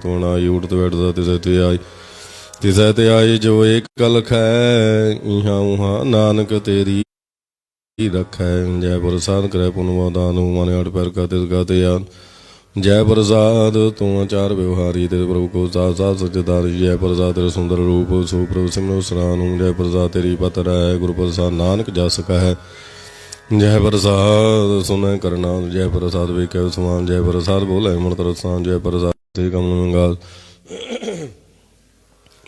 तो आई उठत बैठता तिसै ते आई जो एक कलख है इहाँ उहाँ नानक तेरी रखै जय प्रसाद करे पुनवा दान माने अठ पैर का तिसका ते याद जय प्रसाद तू आचार व्यवहारी तेरे प्रभु को साथ साथ सच्चेदारी जय प्रसाद तेरे सुंदर रूप सुप्रभु सिमरो सरानु जय प्रसाद तेरी पत्र है गुरु प्रसाद नानक जस कह जय प्रसाद सुनै करना जय प्रसाद वे कह समान जय प्रसाद बोले मन तरसान जय प्रसाद ते कमल मंगाल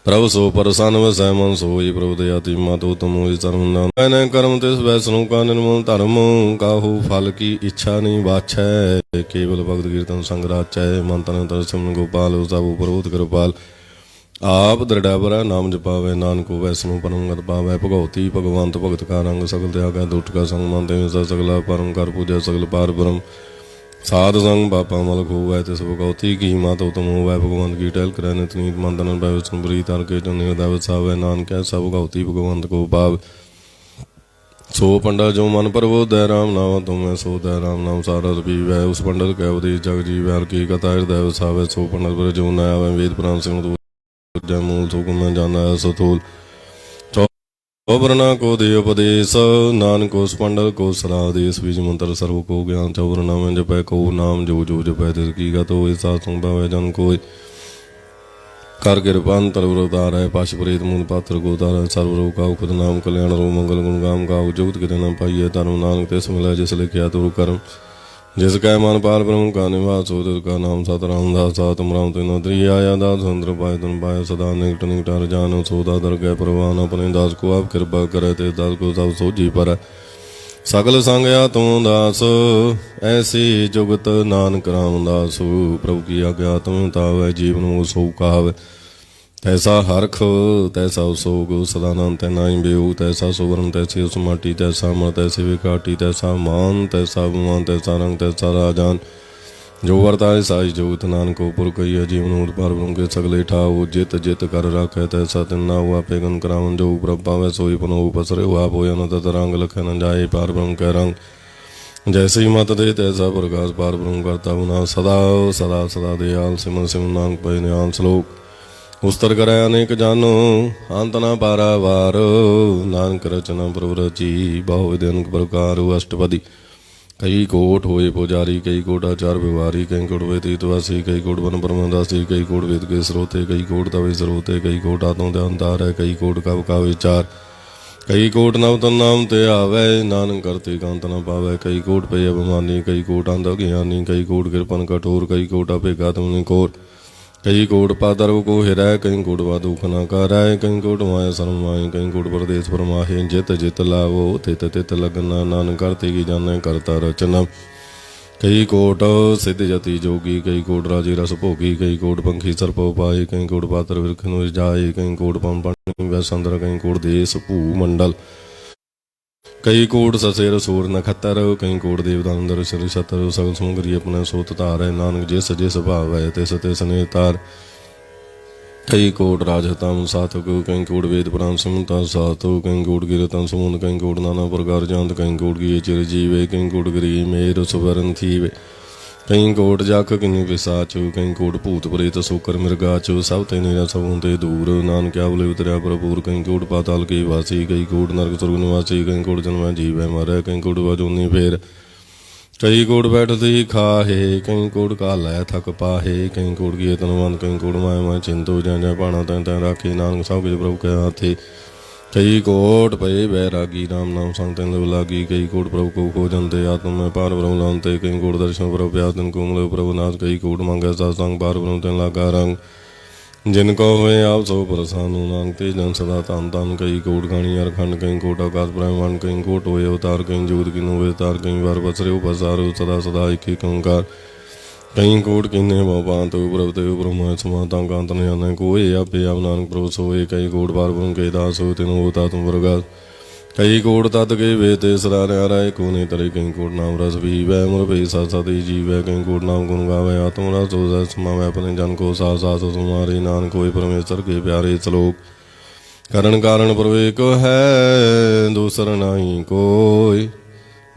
प्रभु सो प्रसन्न वसै मन सोई प्रभु दयाति मातो तुम सर्वनाम मैंने कर्म तिस वैष्णु का निर्मल धर्म काहू फल की इच्छा नहीं बाछै केवल भक्त कीर्तन संग राचै मन तन तरसम गोपाल सब प्रभुत कृपाल आप दृढ़ नाम जपावे नानक वैष्णु परम गत पावै भगवती भगवंत भगत का रंग सकल त्याग दुष्ट का संग मानते सकला परम कर पूजा सकल पार ब्रह्म साध संग बापा मल खोवै तिस भगवती की मातो तुम होवै भगवंत की टहल करे नित नीत मन तन वचन बुरी तार के जो निर्दय सावै नानक सब भगवती भगवंत को पाव सो पंडा जो मन प्रभु दय राम नाम तुम्हें सो दय राम नाम सारा पीवै उस पंडित कै उपदेश जग जीवै हर की कथा हृदय वसावै सो पंडित पर जो न आवे वेद पुराण सिंह जय मूल सो गुण जाना सतूल चौबरना को दे उपदेश नानक उस पंडल को सलाह देश बीज मंत्र सर्व को ज्ञान चौबरना में जपै को नाम जो जो जपै तिसकी गत हो सात संभव जन कोई कर कृपान तरवरतार है पाश प्रेत मूल पात्र को तार सर्व रोग का खुद नाम कल्याण रो मंगल गुण गाम का जुगत के न पाइए धर्म नानक तिस मिला जिस लिखिया तो कर्म जिसका मान पाल ब्रह्म का निवास हो तिसका नाम सतराम दास सातम राम तीन आया दास संतर पाए तुम पाए सदा निकट निकटार जानो सोदा दर गए प्रवान अपने दास को आप कृपा करे ते दास को सब सोझी पर सकल संगया तुम दास ऐसी जुगत नानक राम दास प्रभु की आज्ञा तुम तावै जीवन वो सो कहावे तैसा हरख तैसा सोग सदानंद तैनाई बेऊ तैसा सुवर्ण तैसी उस माटी तैसा मर तैसी विकाटी तैसा मान तैसा अभिमान तैसा रंग तैसा राजान जो वर्ताए साई जोत नानक को पुर कही जीवन उत्पार ब्रह्म के सगले ठाओ जित जित कर रखे तैसा तिन्ना हुआ पेगन करावन जो प्रभ पावे सोई पुनो पसरे हुआ पोय न तत रंग लखे न जाए पार ब्रह्म के रंग जैसे ही मत दे तैसा प्रकाश पार ब्रह्म करता बुना सदा सदा सदा दयाल सिमन सिमन नांग पे न्याल श्लोक उस्तर करे अनेक जानो अंत न पारावार नानक रचना प्रवरची बहु विधि अनेक प्रकार अष्टपदी कई कोट होए पुजारी कई कोट आचार व्यवहारी कई कोट वेद हितवासी कई कोट वन परमदासी कई कोट वेद के स्रोते कई कोट तवे स्रोते कई कोट आत्म ध्यानतार है कई कोट कव का विचार कई कोट नव तन नाम ते आवे नानक करते कांत न पावे कई कोट पे अभिमानी कई कोट अंध ज्ञानी कई कोट कृपन कठोर कई कोट अपेगा तुमने कोट कई कोट पादरव को हिराय कई कोट वा दुख न कराय कई कोट माया शर्माए कई कोट प्रदेश परमाहे जित जित लावो तित तित लगना नानक करते की जाने करता रचना कई कोट सिद्ध जति जोगी कई कोट राजी रस भोगी कई कोट पंखी सर्प पाए कई कोट पात्र विरखनु जाए कई कोट पम पानी वैसंद्र कई कोट देश भू मंडल कई कोट ससेर सूर नखतर कई कोट देवदानंदर श्री सतर सगल सुमगरी अपने सोत तार नानक जिस जिस भाव है तिस तिस नेतार कई कोट राजहताम साधक कई कोट वेद पुराण सुमता साधु कई कोट गिरतन सुमन कई कोट नाना प्रकार जानत कई कोट गिए चिर जीवे कई कोट गिरी मेर सुवरन थीवे कई कोट जाख किन्नी पिसाचु कई कोट भूत प्रेत सुकर मृगाचु सब ते निरा सबों ते दूर नानक बोले उतरिया प्रभुर कई कोट पाताल के वासी कई कोट नरक स्वर्ग निवासी कई कोट जन्म जीवै मरै कई कोट वजूनी फेर कई कोट बैठती खाहे कई कोट कालै थक पाहे कई कोट किए तनवंत कई कोट माय माय चिंतो जय जय पाणा तैं तैं राखे नानक सब कुछ प्रभु के हाथे कई कोट पे बैरागी राम नाम संग तेन लागी कई कोट प्रभु को खोजनते आत्म में पार ब्रह्म लानते कई कोट दर्शन प्रभु प्यादन कुमल प्रभु नाथ कई कोट मांगे सत्संग पार ब्रह्म तेन लागा रंग जिनको हुए आप सो प्रसन्न नांगते जन सदा तान तान कई कोट गाणी अरखंड कई कोट आकाश ब्रह्मांड कई कोट हुए अवतार कई जूद की नुवे तार कई बार बसरे उपसार सदा सदा एक ही कंकार कई कोट किन्ने बापांत प्रभु देव ब्रह्म समाता कांत ने कोई आपे आप नानक प्रभु सोए कई कोट बार ब्रह्म के दास हो तिन होता तुम वर्गास कई कोट तत् के वेते सदा न्याराय कोने तरे कई कोट नाम रस भी वह मुर पे सती जीव कई कोट नाम गुण गावे आत्म रस हो समावे अपने जन को सा सास सुमारे नानक कोई परमेश्वर के प्यारे श्लोक करण कारण प्रवेक है दूसर नहीं कोई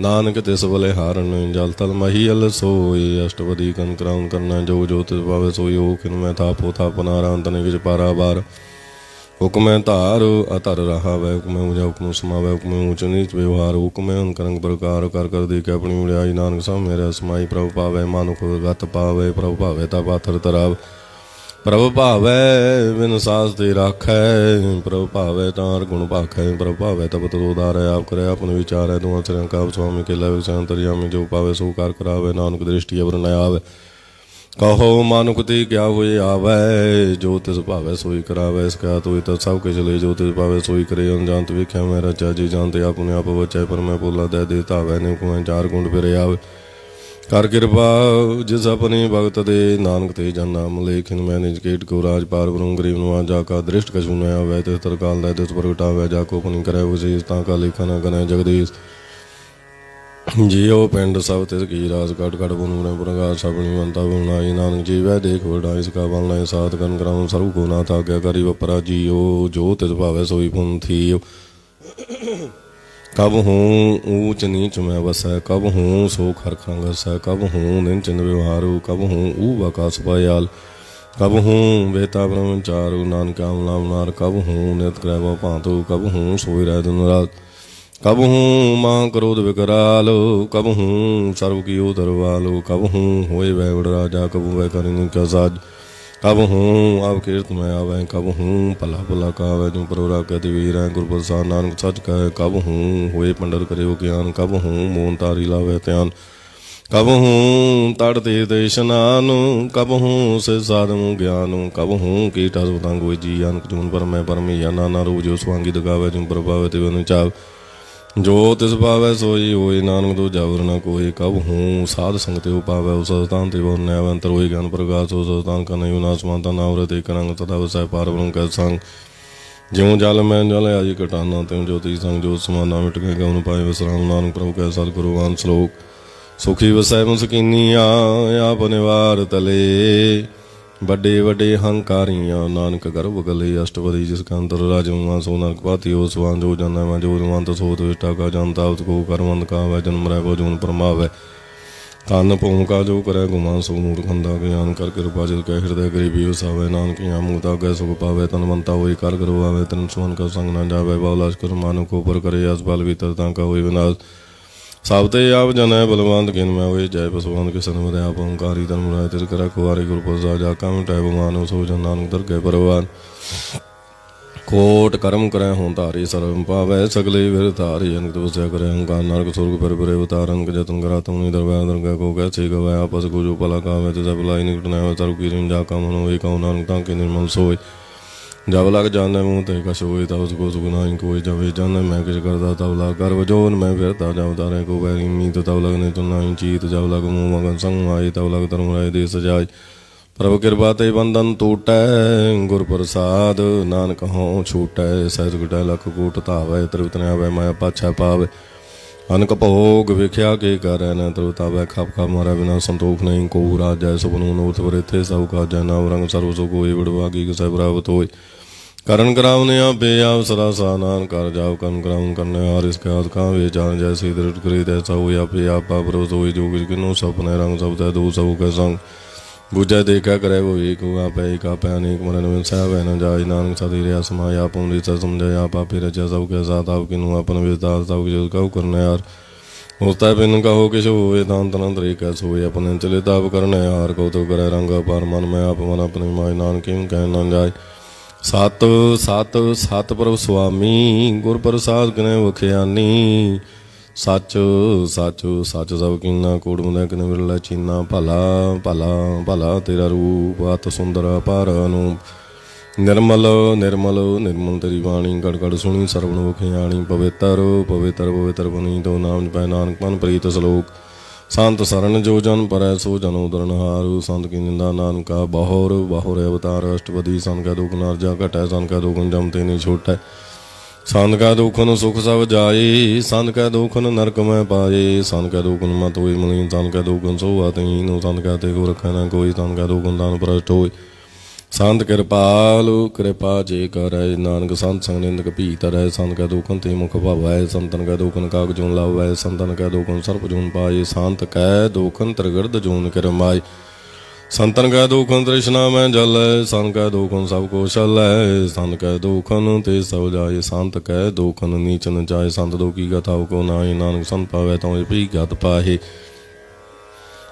नानक तिस बलिहारन जल तल महीयल सोई। अष्टपदी कन कराउन करना जो जो तिस पावे सोई। हो खिन मैं थापो थापना रांत निज पारा बार। हुक्म धार अतर रहा वै हुक्म ऊंचा हुक्म समावै हुक्म ऊंच नीच व्यवहार। हुक्म अंकरंग प्रकार कर कर दे के अपनी उड़ाई। नानक सब मेरा समाई प्रभु पावै मानुख गत पावै। प्रभु पावै ता पाथर तराव। प्रभु भावै बिन सास ते राखै। प्रभु भावै तार गुण भाखै। प्रभु भावै तब तो उदारै आप करे अपने विचार है। दुआ सिर का स्वामी के लय अंतर्यामी जो पावै सो कार करावै। नानक दृष्टि अवर न आवे कहो मानुख ते क्या हुए आवै। जो तिस भावै सोई करावै इसका तो इत सब के चले। जो तिस भावै सोई करे अनजानत वेख्या मैं रचा जी जानते अपने आप बचै। पर मैं बोला दे दे धावै ने कुएं चार गुंड फिर आवे। कर कृपा जिस अपने भगत दे नानक ते जन नाम लेखिन मैं निज केट को राज पार ब्रह्म गरीब नवाज जाका दृष्ट कछु न आवे। तिस तरकाल दे तिस प्रगटावे जाको पुनि करे विशेष ताका लेखा न गने जगदीश। जियो पिंड सब तिस की राज कट कट बुन प्रकाश सबनी मंता बुनाई। नानक जीवै देख वडाई इसका बलना सात कन कराऊं सर्व को नाथ आज्ञा करी वपरा जियो। जो तिस भावै सोई पुन थियो। कब हूँ ऊंच नीच में वसै। कब हूँ सो खर खंगसै। कब हूँ निंचन व्यवहारू। कब हूँ ऊ आकाश पायाल। कब हूँ बेता ब्रह्मचारू। नानक नार कब हूँ नित क्रैव भांतु। कब हूँ सोई रह दिन रात। कब हूँ माँ क्रोध विकराल। कब हूँ सर्व की दरवालो। कब हूँ होए वह बड़ राजा। कब वह करें क्या साज। कब हूँ अब कीर्त में आवे। कब हूँ भला भला कावे। जो परोरा कहते वीर है गुरु प्रसाद नानक सच कहे। कब हूँ हुए पंडर करे वो ज्ञान। कब हूँ मोन तारी लावे ध्यान। कब हूँ तड़ तीर्थ स्नान। कब हूँ से साधु ज्ञान। कब हूँ कीटा सुतांगो जी अनक जून पर मैं परमिया नाना रोज स्वांगी दगावे। जो प्रभावे तिवन चाव। जो तिस पावै सोई होई। नानक दो जावर न कोई। कब हूँ साध संगति पावै उस स्थान ते बहु न्याय अंतर होई। ज्ञान प्रकाश उस स्थान का नहीं नाश मानता नावरत एक रंग तथा वसै पार ब्रह्म कै संग। ज्यों जल मैं जल आदि कटाना त्यों ज्योति संग जो समाना मिट गए गौन पाए विश्राम। नानक प्रभु कै सतगुरुवान श्लोक सुखी वसै मुसकिनिया आप निवार तले। बड़े बड़े हंकारियाँ नानक गर्भ गले। अष्टपदी जिसका अंतर राजमा सो नरक पाती हो स्वान। जो जन मैं जो रमंत सो दुष्टा का जानता उसको करवंत का वह जन्म रह जून परमावै। कान पौं का जो करे गुमान सो मूर्खंदा ज्ञान कर कृपा जिस कह हृदय गरीबी उसावे। नानक यहाँ मुक्ता गै सुख पावे तन मनता हुई कर करवावे। तन सुमन का संग न जावे बालाश कर मानु को पर करे असबल भीतरता का हुई विनाश। सावते आप जन है बलवंत किन में हुई जय पशुवंत के सन्मद आप ओंकारी धर्म राय तिर करा कुआरी गुरु प्रसाद जाका मिटाय बमानो सो जन नानक दर के परवान। कोट कर्म करे हों तारी सर्व पावै सगले विर तारी। अनक तपस्या करे अहंकार नरक स्वर्ग पर परे अवतार। अंक जतन करा तुमनि दरबार दरगाह को कैसे गवाय आपस को जो पला कावे तिस भलाई निकट न सर्व की रिन जाका मनो एक नानक ताके निर्मल सोई। जब लग जाने मुँह ते कश होई तब उसको सुगुनाई कोई। जब जाने मैं किस करता तब लग गर्व जोन मैं फिरता। जब तारे को बैरी मीत तब लगने चुनाई चीत। जब लग मुँह मगन संग आई तब लग धर्म राय दे सजाई। प्रभु कृपा ते बंधन टूटै गुर प्रसाद। नानक हों छूटै सहज गुटै लख कूट धावै। तृप्त न आवे माया पाछै पावे। अनक भोग विख्या के कर न तृतावै। खप खप मारा बिना संतोख नहीं को राज। जय सुपन नूत वृथे सब का जय नाम रंग सर्व सुख होई। बड़भागी कसै प्राप्त होई। करण करावने आपे आप सदा सानान कर जाओ। कर्म कराउन करने हार इसके हाथ कावे जान। जैसे दृढ़ करी तैसा हुई आपे आप भरोस होई। जो किस किनो सपने रंग सब तै दो सब के संग। बुझै देखा करे वो एक आप एक आप अनेक मरण में सह न जाय। नानक सती रे समाय आप अमृत समझे आप आपे रचा सब के साथ आप किनु अपन विस्तार सब जो कहो करने हार। होता है बिन कहो किश होए दान तन तरीका सोए। अपने चले ताप करने हार को तो करे रंग पर मन में आप मन अपने माय नानक क्यों कह न जाय। सत सत सत प्रभु स्वामी गुर प्रसाद कने वख्यानी। सच सच सच सब कीना कूड़ मुदै कने विरला चीना। भला भला भला तेरा रूप अत सुंदर अपार अनूप। निर्मल निर्मल निर्मल तेरी वाणी गड़ गड़ सुनी सरवण वख्याणी। पवित्र पवित्र पवित्र बनी तो नाम जपै नानक मन प्रीत श्लोक। संत शरण जो जन परै सो जन उदरण हारू। संत की निंदा नानका बाहुर बाहुर अवतार। अष्टपदी सन का दुख नारजा घटै। सन का दुखन जमते नहीं छूटै। संत का दुखन सुख सब जाए। संत का दुखन नरक में पाए। संत का दुखन मत हुई मलिन। संत का दुखन सो आतहीन। संत का ते को रखै न कोई। संत का दुखन दान भ्रष्ट होई। ਸੰਤ ਕਿਰਪਾਲੁ ਕਿਰਪਾ ਜੇ ਕਰੈ ਨਾਨਕ ਸੰਤ ਸੰਗ ਨਿੰਦਕ ਭੀਤ ਰਹਿ ਸੰਤ ਕੈ ਦੁਖਨ ਤੇ ਮੁਖ ਭਵੈ ਸੰਤਨ ਕੈ ਦੁਖਨ ਕਾਗ ਜੂਨ ਲਾਵੈ ਸੰਤਨ ਕੈ ਦੁਖਨ ਸਰਪ ਜੂਨ ਪਾਏ ਸੰਤ ਕੈ ਦੁਖਨ ਤ੍ਰਿਗਰਦ ਜੂਨ ਕਿਰਮਾਏ ਸੰਤਨ ਕੈ ਦੁਖਨ ਤ੍ਰਿਸ਼ਨਾ ਮੈਂ ਜਲੈ ਸੰਤ ਕੈ ਦੁਖਨ ਸਭ ਕੋ ਛਲੈ ਸੰਤ ਕੈ ਦੁਖਨ ਤੇ ਸਭ ਜਾਏ ਸੰਤ ਕੈ ਦੁਖਨ ਨੀਚਨ ਜਾਏ ਸੰਤ ਦੁਖੀ ਗਤਾ ਕੋ ਨਾਹੀ ਨਾਨਕ ਸੰਤ ਪਾਵੈ ਤਉ ਭੀ ਗਤ ਪਾਹੇ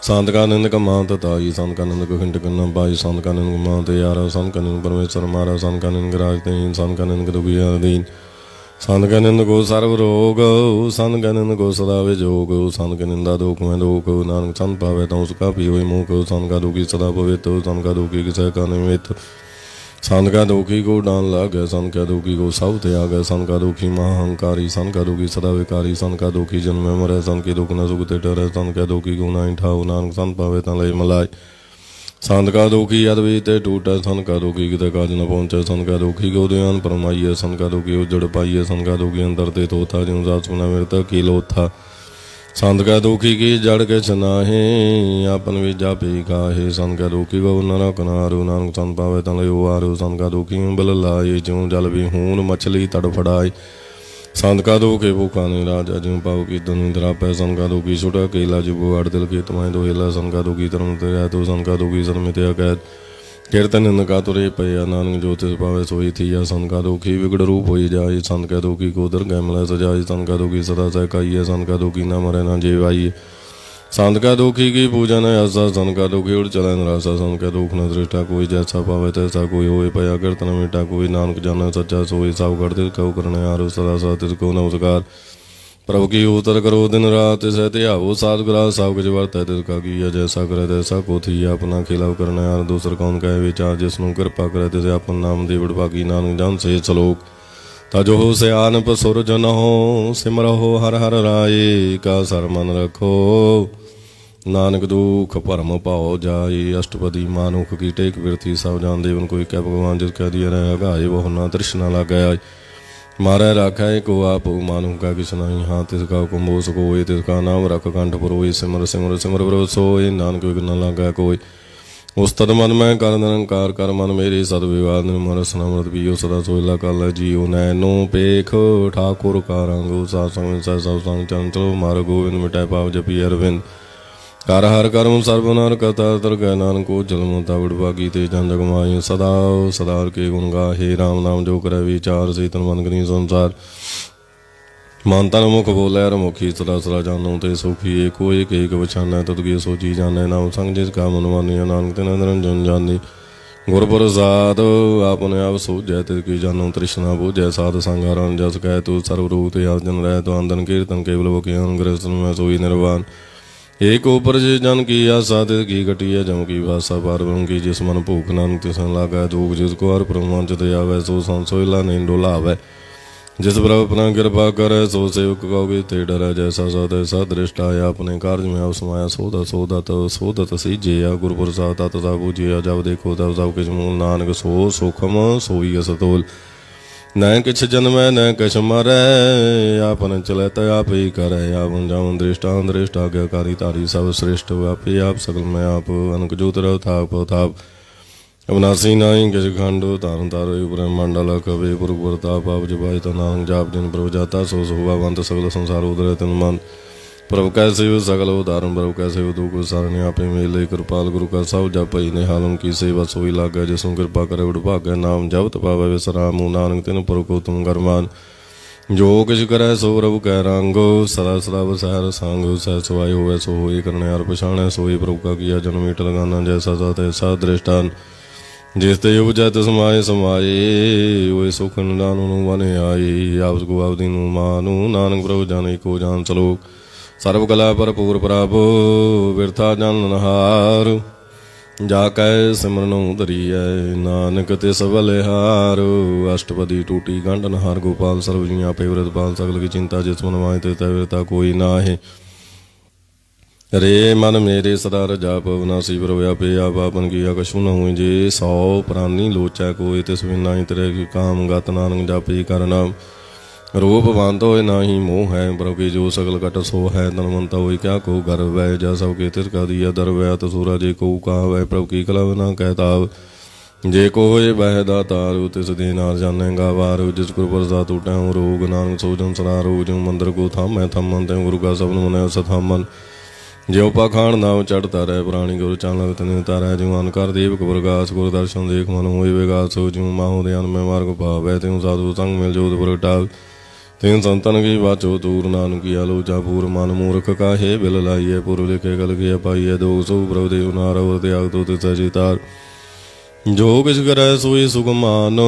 ਸੰਤ ਕਾ ਨਿੰਦਕ ਮਾਂ ਤਾਈ ਸੰਤ ਕਾ ਨਿੰਦਕ ਖਿੰਡਕ ਨ ਪਾਈ ਸੰਤ ਕਾ ਨਿੰਦਕ ਮਾਂ ਤੇ ਯਾਰਾ ਸੰਤ ਕਾ ਨਿੰਦਕ ਪਰਮੇਸ਼ਰ ਮਾਰਾ ਸੰਤ ਕਾ ਨਿੰਦਕ ਰਾਜ ਤੀਨ ਸੰਤ ਕਾ ਨਿੰਦਕ ਦੁਖੀ ਅਦੀਨ ਸੰਤ ਕਾ ਨਿੰਦਕੋ ਸਰਬ ਰੋਗ ਸੰਤ ਕਾ ਨਿੰਦਕੋ ਸਦਾ ਵਿਜੋਗ ਸੰਤ ਕਾ ਨਿੰਦਾ ਦੁਖ ਮੈਂ ਦੁਖ ਨਾਨਕ ਸੰਤ ਪਾਵੇ ਤਾਂ ਉਸ ਕਾ ਪੀ ਹੋਈ ਮੂਕ ਸੰਤ ਕਾ ਦੁਖੀ ਸਦਾ ਪਵਿੱਤ ਸੰਤ ਕਾ ਦੁਖੀ ਕਿਸੈ ਕਾ ਨਿਮਿਤ ਸੰਤ ਕਾ ਦੁਖੀ ਕੋ ਡਾਨ ਲਾਗੈ ਸੰਤ ਕਾ ਦੁਖੀ ਕੋ ਸਭ ਤਿਆਗੈ ਸੰਤ ਕਾ ਦੁਖੀ ਮਹਾਹੰਕਾਰੀ ਸੰਤ ਕਾ ਦੁਖੀ ਸਦਾ ਵਿਕਾਰੀ ਸੰਤ ਕਾ ਦੁਖੀ ਜਨਮੈ ਮਰੈ ਸੰਤ ਕੇ ਦੁਖ ਨ ਸੁਖ ਤੇ ਡਰੈ ਸੰਤ ਕਾ ਦੁਖੀ ਕੋ ਨਾਹੀ ਠਾਉ ਨਾਨਕ ਸੰਤ ਪਾਵੇ ਤਾਂ ਲੈ ਮਲਾਇ ਸੰਤ ਕਾ ਦੁਖੀ ਅਦਵੀ ਤੇ ਟੂਟੈ ਸੰਤ ਕਾ ਦੁਖੀ ਕਿਤੇ ਕਾਜ ਨ ਪਹੁੰਚੈ ਸੰਤ ਕਾ ਦੁਖੀ ਕੋ ਧਿਆਨ ਪਰਮਾਈਐ ਸੰਤ ਕਾ ਦੁਖੀ ਉਜੜ ਪਾਈਐ ਸੰਤ ਕਾ ਦੁਖੀ ਅੰਦਰ ਤੇ ਤੋਥਾ ਜਿਉ ਜਾਤ ਸੁਨਾ ਮਿਰਤ ਕੀ ਲੋਥਾ ਸੰਤ ਕਾ ਦੁਖੀ ਕੀ ਜੜ ਕੇ ਛਨਾਹੇ ਆਪਨ ਵਿਜਾ ਪੀ ਕਾਹੇ ਸੰਤ ਕਾ ਦੁਖੀ ਕੋ ਨਰਕ ਨਾਰੂ ਨਾਨਕ ਸੰਤ ਪਾਵੇ ਤਾਂ ਲਿਓ ਆਰੂ ਸੰਤ ਕਾ ਦੁਖੀ ਬਲ ਲਾਏ ਜਿਉ ਜਲ ਵੀ ਹੂਨ ਮਛਲੀ ਤੜਫੜਾਏ ਸੰਤ ਕਾ ਦੁਖੇ ਭੂਖਾ ਨੇ ਰਾਜਾ ਜਿਉ ਪਾਉ ਕੀ ਤਨੁ ਦਰਾਪੈ ਸੰਤ ਕਾ ਦੁਖੀ ਛੁਟਾ ਕੇਲਾ ਜਿਬੋ ਅੜ ਦਿਲ ਕੇ ਤਮਾਇ ਦੋਹਿਲਾ ਸੰਤ ਕਾ ਦੁਖੀ ਧਰਮ ਤੇ ਰਹਿ ਤੋ ਸੰਤ ਕਾ ਦੁਖੀ ਸਰਮਿਤਿਆ ਕਹਿ ਕੀਰਤਨ ਨਿੰਦਕਾ ਤੁਰੇ ਪਇਆ ਨਾਨਕ ਜੋ ਤਿਸ ਪਾਵੇ ਸੋਈ ਥੀਆ ਸੰਤ ਕਾ ਦੁਖੀ ਵਿਗੜ ਰੂਪ ਹੋਈ ਜਾਏ ਸੰਤ ਕਾ ਦੁਖੀ ਕੋ ਦਰਗਹਿ ਮਿਲੈ ਸਜਾਏ ਸੰਤ ਕਾ ਦੁਖੀ ਸਦਾ ਸਹਿਕਾਈਐ ਸੰਤ ਕਾ ਦੁਖੀ ਨਾ ਮਰੈ ਨਾ ਜੀਵਾਈਐ ਸੰਤ ਕਾ ਦੁਖੀ ਕੀ ਪੂਜਾ ਨ ਆਸਾ ਸੰਤ ਕਾ ਦੁਖੀ ਉੜ ਚਲੈ ਨਰਾਸਾ ਸੰਤ ਕਾ ਦੁਖ ਨ ਦ੍ਰਿਸ਼ਟਾ ਕੋਈ ਜੈਸਾ ਪਾਵੇ ਤੈਸਾ ਕੋਈ ਹੋਏ ਪਇਆ ਕੀਰਤਨ ਮੀਟਾ ਕੋਈ ਨਾਨਕ ਜਾਣੈ ਸੱਚਾ ਸੋਈ ਸਭ ਕਰ ਦਿਲ ਕਉ ਕਰਨੇ ਆਰੋ ਸਦਾ ਸਦਾ ਤਿਸ ਕੋ ਨਮਸਕਾਰ प्रभु की उतर करो दिन रात तिसै ध्यावो साध ग्रास सब कुछ वर्तै तिसका कीया जैसा करे तैसा को थीया अपना खिलाव करना यार दूसर कौन कहे विचार जिसनु कृपा करे तिसे अपन नाम दे बड़भागी नानक जान से सलोक तजो हो से आनप सुर जन हो सिमरहो हर हर राय का सर मन रखो नानक दुख भरम पाओ जाए अष्टपदी मानुख की टेक विरथी सब जान देवन कोई कह भगवान जिसका दिया रह गाये वो ना तृष्णा लग गया मारै राखै को आप मानु का किस नहीं हाँ तिसका कुंभो सकोए तिसका नाम रख कंठ परोए सिमर सिमर सिमर प्रभु सोए नानक विघ्न न लागै कोई उस तद मन में कर निरंकार कर मन मेरे सद विवाद निर्मर सनमृत पियो सदा सोइला कल जियो नैनो पेख ठाकुर का रंग सा संग सब संग चंचल मार गोविंद मिटाय पाव जपि अरविंद कर हर कर्म सर्व नर कथा तर गै नानक को जन्म तावड़ भागी ते जन जग माई सदा सदा के गुण गाहे राम नाम जो करे विचार से तन मन करी संसार मन तन मुख बोले मुखी सदा सदा जानो ते सुखी एक बछाना तदगे सोची जाने नाम संग जिसका मन मानी नानक तिन निरंजन जानी गुर प्रसाद आपने आप सूझै तिसकी जानो तृष्णा बूझै साध संगारण जस कह तू सर्वरूप ते अर्जन रह तो आंदन कीर्तन केवल वो अनुग्रह में सोई निर्वाण एक ऊपर जे जन की आशा तिस की घटी है जम की भाषा पार ब्रह्म की जिस मन भूख नानक तिसन लागा दुख जिसको हर प्रमाण चित आवे सो संसोइला नहीं डोलावे जिस पर अपना कृपा करे सो सेवक कहोगे ते डरे जैसा सा तैसा दृष्टा है अपने कार्य में अब समाया सोदत सीजिया गुरु प्रसाद तत सब बूझिया जब देखो तब सब किछ मूल नानक सो सुखम सोई असतोल न किछ जन्मै न किछ मरै आपन चलत आप ही करे आप जाऊं दृष्टा दृष्टा आज्ञाकारी तारी सब श्रेष्ठ व्यापी आप सकल में आप अनक जोत रहो थाप थाप अविनाशी नाई किछ खंड तारन तारो ब्रह्मंडल कवे पुरख प्रताप आप जबाई तो नानक जाप जिन प्रभु जाता सो सुभावंत सकल संसार उदर तन मन प्रभु कैसे हो सकल उदाहरण प्रभु कैसे हो दुख सारण्य आपे मेले कृपाल गुरु का सब जप ही निहालम की सेवा सोई लागे जिसु कृपा करे उड़ भागे नाम जप तपावे विसरामु नानक तिन पुरख तुम गरमान जो किछ करे सो प्रभु कह रंगो सदा सदा बसैर सांग सह सुवाई होवे सो होई करने यार पछाणे सोई प्रभु का किया जन्म मीट लगाना जैसा सा तैसा दृष्टान जिस ते उपजै तिस समाए समाए ओए सुख निदान बने आए आप को आप दीनु मानु नानक प्रभु जाने को जान सलोक सर्व कला भरपूर प्रभु बिरथा जनहार जाकै सिमरन धरियै नानक तिस बलिहार अष्टपदी टूटी गंढनहार गोपाल सर्वजिया पे व्रतपाल सकल की चिंता जिस मन माए ते विरता कोई नाहे रे मन मेरे सदा रजाप अविनाशी प्रव्यापे आप आपन किया कछु न हुई जे 100 प्राणी लोचै कोई तिस बिना ही तरह की काम गत नानक जापी कर नाम रूप बांधो नाही मोह है प्रभु की जो सकल कट सो है तनमंता हो क्या को गर्व है जा सब के तिरका दिया दरवै तो सूरज को कहा वह प्रभु की कलव न कहता ਜੇ ਕੋ ਹੋਏ ਬਹਿ ਦਾਤਾਰੂ ਤਿਸ ਦੇ ਨਾਲ ਜਾਣੇਗਾ ਵਾਰੂ ਜਿਸ ਗੁਰੂ ਪ੍ਰਸਾਦ ਟੂਟੈ ਰੋਗ ਨਾਨਕ ਸੋਜਨ ਸਰਾਰੋ ਜਿਉ ਮੰਦਰ ਕੋ ਥਾਮੈ ਥੰਮਨ ਤੇ ਗੁਰੂ ਕਾ ਸਬਨ ਮਨੈ ਸਥਾਮਨ ਜਿਉ ਪਾਖਾਣ ਨਾਮ ਚੜ੍ਹਤਾ ਰਹਿ ਪ੍ਰਾਣੀ ਗੁਰੂ ਚਾਨਕ ਤਨਿ ਉਤਾਰੈ ਜਿਉ ਅਨ ਕਰ ਦੇਵ ਪ੍ਰਗਾਸ ਗੁਰ ਦਰਸ਼ਨ ਦੇਖ ਮਨ ਹੋਏ ਵਿਗਾਸ ਜਿਉ ਮਾਹੋ ਦੇ ਅਨਮੈ ਮਾਰਗ ਪਾਵੈ ਤਿਉ ਸਾਧੂ ਸੰਗ ਮਿਲ ਜੋਤ ਪ੍ਰਗਟਾਵ ਤਿਉ ਸੰਤਨ ਕੀ ਬਾਚੋ ਤੂਰ ਨਾਨਕੀ ਆਲੋਚਾ ਪੂਰ ਮਨ ਮੂਰਖ ਕਾਹੇ ਬਿਲ ਲਾਈਐ ਪੁਰ ਲਿਖੇ ਗਲ ਗਿਆ ਪਾਈਐ ਦੋ ਸੋ ਪ੍ਰਭ ਦੇਵ ਨਾਰਵ ਤਿਆਗ ਤੋ ਤਿਸ ਜਿਤਾਰ ਜੋ ਕਿਛ ਕਰੈ ਸੋਈ ਸੁਖਮਾਨ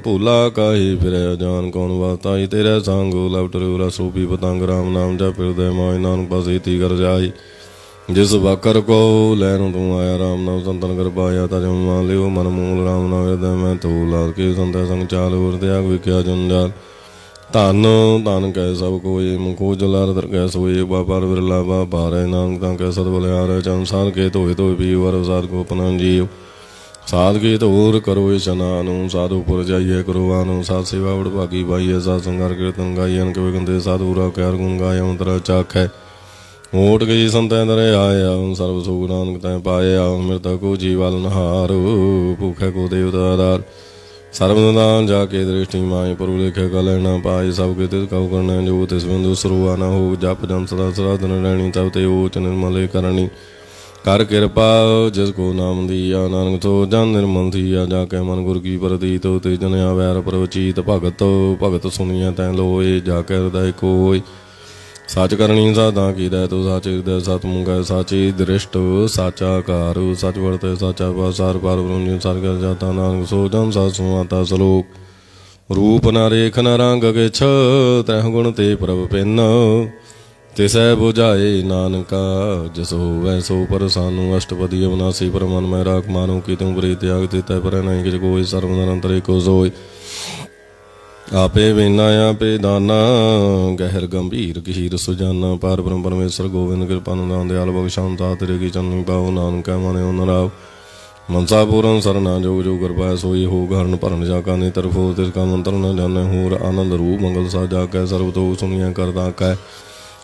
ਭੂਲਾ ਕਾਹੀ ਫਿਰੈ ਜਾਨ ਕੌਣ ਵਾਤਾਈ ਤੇਰੇ ਸੰਗੋ ਲਵਟ ਰਸ ਰੂਪੀ ਪਤੰਗ ਰਾਮ ਨਾਮ ਜਪ ਹਿਰਦੈ ਮਾਇ ਨਾਨਕ ਪਾਸੇ ਤੀ ਕਰ ਜਾਈ ਜਿਸ ਵਾਕਰ ਕੋ ਲੈਣ ਤੂੰ ਆਇਆ ਰਾਮ ਨਾਮ ਸੰਤਨ ਕਰ ਪਾਇਆ ਤਾ ਜਮ ਮਾਨ ਲਿਓ ਮਨ ਮੂਲ ਰਾਮ ਨਾਮ ਹਿਰਦੈ ਮੈਂ ਤੋ ਲਾਲ ਕੇ ਸੰਤੈ ਸੰਗ ਚਾਲ ਗੁਰ ਤਿਆਗ ਵਿਖਿਆ ਜੰਜਾਲ ਧਨ ਧਨ ਕੈ ਸਭ ਕੋਇ ਮੁਖੋ ਜਲਾਰ ਦਰ ਕੈ ਸੋਏ ਵਾਪਾਰ ਵਿਰਲਾ ਵਾਪਾਰੈ ਨਾਨਕ ਤਾਂ ਕੈ ਸਦ ਬਲਿਆਰੈ ਚੰਸਾਰ ਕੇ ਧੋਏ ਧੋਏ ਪੀ ਵਰ ਸਾਧ ਕੋ ਪਨਾ ਜੀਵ ਸਾਧ ਕੀ ਧੂਰ ਕਰੋ ਇਸ਼ਨਾਨੁ ਸਾਧੂ ਪੁਰ ਜਾਈਏ ਕਰਵਾਨੁ ਸਾਧ ਸੇਵਾ ਵਡਭਾਗੀ ਪਾਈਏ ਸਾਧ ਸੰਗਰ ਕੀਰਤਨ ਗਾਈਐਨ ਕਵੇ ਗੰਦੇ ਸਾਧੂਰਾ ਕਹਿਰ ਗੁਣ ਗਾਇ ਅੰਤਰ ਚਾਖੈ ਓਟ ਗਈ ਸੰਤੈ ਦਰੇ ਆਇਆ ਸਰਬ ਸੁਖ ਨਾਨਕ ਤੈ ਪਾਇਆ ਮਿਰਤ ਕੋ ਜੀਵਲ ਨਹਾਰ ਭੂਖੈ ਕੋ ਦੇਵਤਾ ਆਧਾਰ ਸਰਬ ਨਿਦਾਨ ਜਾ ਕੇ ਦ੍ਰਿਸ਼ਟੀ ਮਾਏ ਪ੍ਰਭੂ ਲੇਖੇ ਕਾ ਲੈਣਾ ਪਾਏ ਸਭ ਕੇ ਤਿਸ ਕਉ ਕਰਨਾ ਜੋ ਤਿਸ ਬਿੰਦੂ ਸਰੂਆ ਨਾ ਹੋ ਜਪ ਜਨ ਸਦਾ ਸਦਾ ਦਿਨ ਰਹਿਣੀ ਤਬ ਤੇ ਓਚ ਨਿਰਮਲੇ ਕਰਨੀ ਕਰ ਕਿਰਪਾ ਜਿਸ ਕੋ ਨਾਮ ਦੀਆ ਨਾਨਕ ਤੋ ਜਨ ਨਿਰਮਲ ਥੀਆ ਜਾ ਕੇ ਮਨ ਗੁਰ ਕੀ ਪ੍ਰਤੀਤ ਤੇ ਜਨਿਆ ਵੈਰ ਪ੍ਰਵਚੀਤ ਭਗਤ ਭਗਤ ਸੁਣੀਐ ਤੈ ਲੋਏ ਜਾ ਕੇ ਹਿਰਦੈ ਕੋਇ ਸੱਚ ਕਰਨੀ ਸਾਧਾ ਕੀਰੈ ਤੋ ਸੱਚ ਹਿਰਦੈ ਸਤ ਮੁੰਗੈ ਸਾਚੀ ਦ੍ਰਿਸ਼ਟ ਸਾਚਾ ਕਾਰ ਸੱਚ ਵਰਤੈ ਸਾਚਾ ਪਾਸਾਰ ਪਰ ਬ੍ਰਹਮ ਸਰਗ ਜਾਤਾ ਨਾਨਕ ਸੋ ਜਨ ਸਾਸੂ ਮਾਤਾ ਸਲੋਕ ਰੂਪ ਨ ਰੇਖ ਨ ਰੰਗ ਕਿਛ ਤ੍ਰੈ ਗੁਣ ਤੇ ਪ੍ਰਭ ਪਿੰਨ ਤਿਸੈ ਬੁਝਾਏ ਨਾਨਕਾ ਜਿਸ ਹੋਵੈ ਸੋ ਪਰਸਾਨੂ ਅਸ਼ਟਪਦੀ ਅਵਨਾਸੀ ਪਰ ਮਨ ਮੈਂ ਰਾਖ ਮਾਨੋ ਕਿ ਤੂੰ ਬਰੇ ਤਿਆਗ ਦਿੱਤਾ ਪਰ ਨਹੀਂ ਕਿਛ ਕੋਈ ਸਰਬ ਨਿਰੰਤਰ ਏਕੋ ਸੋਇ ਆਪੇ ਵੇਨਾ ਆਪੇ ਦਾਨਾ ਗਹਿਰ ਗੰਭੀਰ ਗਹੀਰ ਸੁਜਾਨਾ ਪਾਰ ਬ੍ਰਹਮ ਪਰਮੇਸ਼ਰ ਗੋਬਿੰਦ ਕਿਰਪਾ ਨਿਦਾਨ ਦਿਆਲ ਬਖਸ਼ਾਉਂਤਾ ਤੇਰੇ ਕੀ ਚੰਨੀ ਪਾਉ ਨਾਨਕਾ ਮਨਿ ਨਰਾਵ ਮਨਸਾ ਪੂਰਨ ਸਰਨਾ ਜੋਗ ਜੋ ਕਿਰਪਾ ਸੋਈ ਹੋ ਘਰਨ ਭਰਨ ਜਾ ਕਾ ਨੇਤਰ ਫੋ ਤਿਸ ਕਾ ਮੰਤਰ ਨ ਜਾਣੈ ਹੋਰ ਆਨੰਦ ਰੂਪ ਮੰਗਲ ਸਾਜਾ ਕੈ ਸਰਬ ਤੋ ਸੁਣੀਐ ਕਰਦਾ ਕੈ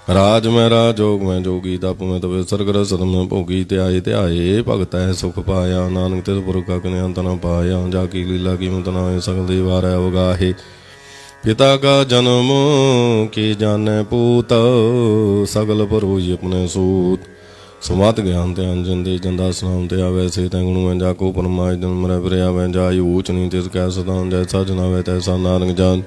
ਰਾਜ ਮੈਂ ਰਾਜ ਜੋਗ ਮੈਂ ਜੋਗੀ ਤਪ ਮੈਂ ਤਵੇ ਸਰਗਰ ਸਦਮ ਮੈਂ ਭੋਗੀ ਧਿਆਏ ਧਿਆਏ ਭਗਤ ਹੈ ਸੁਖ ਪਾਇਆ ਨਾਨਕ ਤਿਸ ਪੁਰਖਾ ਕਨੇ ਅੰਤ ਨ ਪਾਇਆ ਜਾ ਕੀ ਲੀਲਾ ਕੀਮਤ ਨਾਏ ਸਗਲ ਦੇ ਵਾਰੈ ਉਗਾਹੇ ਪਿਤਾ ਕਾ ਜਨਮ ਕੀ ਜਾਣੈ ਪੂਤ ਸਗਲ ਭਰੋਈ ਆਪਣੇ ਸੂਤ ਸੁਮਤ ਗਿਆਨ ਤੇ ਅੰਜਨ ਦੇ ਜੰਦਾ ਸਨਾਮ ਤੇ ਆਵੈ ਸੇ ਤੈ ਗੁਣ ਮੈਂ ਜਾ ਕੋ ਪਰਮਾਇ ਜਨਮ ਮਰੈ ਫਿਰਿਆ ਵੈ ਜਾਇ ਊਚ ਨੀ ਤਿਸ ਕੈ ਸਦਾਨ ਜੈਸਾ ਜਨਾਵੈ ਤੈਸਾ ਨਾਨਕ ਜਾਨ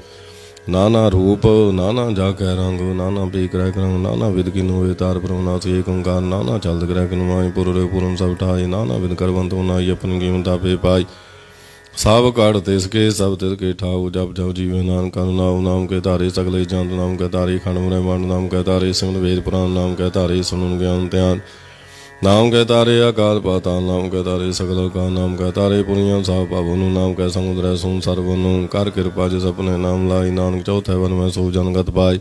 ਨਾਨਾ ਰੂਪ ਨਾਨਾ ਜਾ ਕੈ ਰੰਗ ਨਾਨਾ ਪੀ ਕਰੈ ਕਰੰਗ ਨਾਨਾ ਵਿਦ ਕਿਨੁ ਵੇ ਤਾਰ ਪ੍ਰਭਨਾਸ ਏਕ ਓੰਕਾਰ ਨਾਨਾ ਚਲਦ ਕਰੈ ਕਿਨੁ ਮਾਈ ਪੁਰਰੇ ਪੁਰਮ ਸਭ ਠਾਈ ਨਾਨਾ ਵਿਦ ਕਰਵੰਤ ਨਾਈ ਆਪਣੀ ਕੀਮਤਾ ਪੇ ਪਾਈ ਸਭ ਕੜ ਤਿਸ ਕੇ ਸਭ ਤਿਸ ਕੇ ਠਾਉ ਜਪ ਜਪ ਜੀਵੇ ਨਾਨਕ ਨਾਮ ਨਾਮ ਕੇ ਧਾਰੇ ਸਗਲੇ ਜੰਤ ਨਾਮ ਕੇ ਧਾਰੇ ਖੰਡ ਮਰੇ ਮੰਡ ਨਾਮ ਕੇ ਧਾਰੇ ਸਿਮਨ ਵੇਦ ਪੁਰਾਨ ਨਾਮ ਕੇ ਧਾਰੇ ਸੁਨਨ ਗਿਆਨ ਧਿਆਨ ਨਾਮ ਕੇ ਤਾਰੇ ਅਕਾਲ ਪਾਤਾਲ ਨਾਮ ਕੇ ਤਾਰੇ ਸਗਲ ਕਾ ਨਾਮ ਕੇ ਤਾਰੇ ਪੁਰੀਆਂ ਸਾਹਿਬ ਭਾਵੋ ਨੂੰ ਨਾਮ ਕੇ ਸਮੁਦਰੈ ਸੁਨ ਸਰਬ ਨੂੰ ਕਰ ਕਿਰਪਾ ਜਿਸ ਆਪਣੇ ਨਾਮ ਲਾਈ ਨਾਨਕ ਚੌਥੇ ਵਨ ਮੈਂ ਸੋ ਜਨਗਤ ਪਾਈ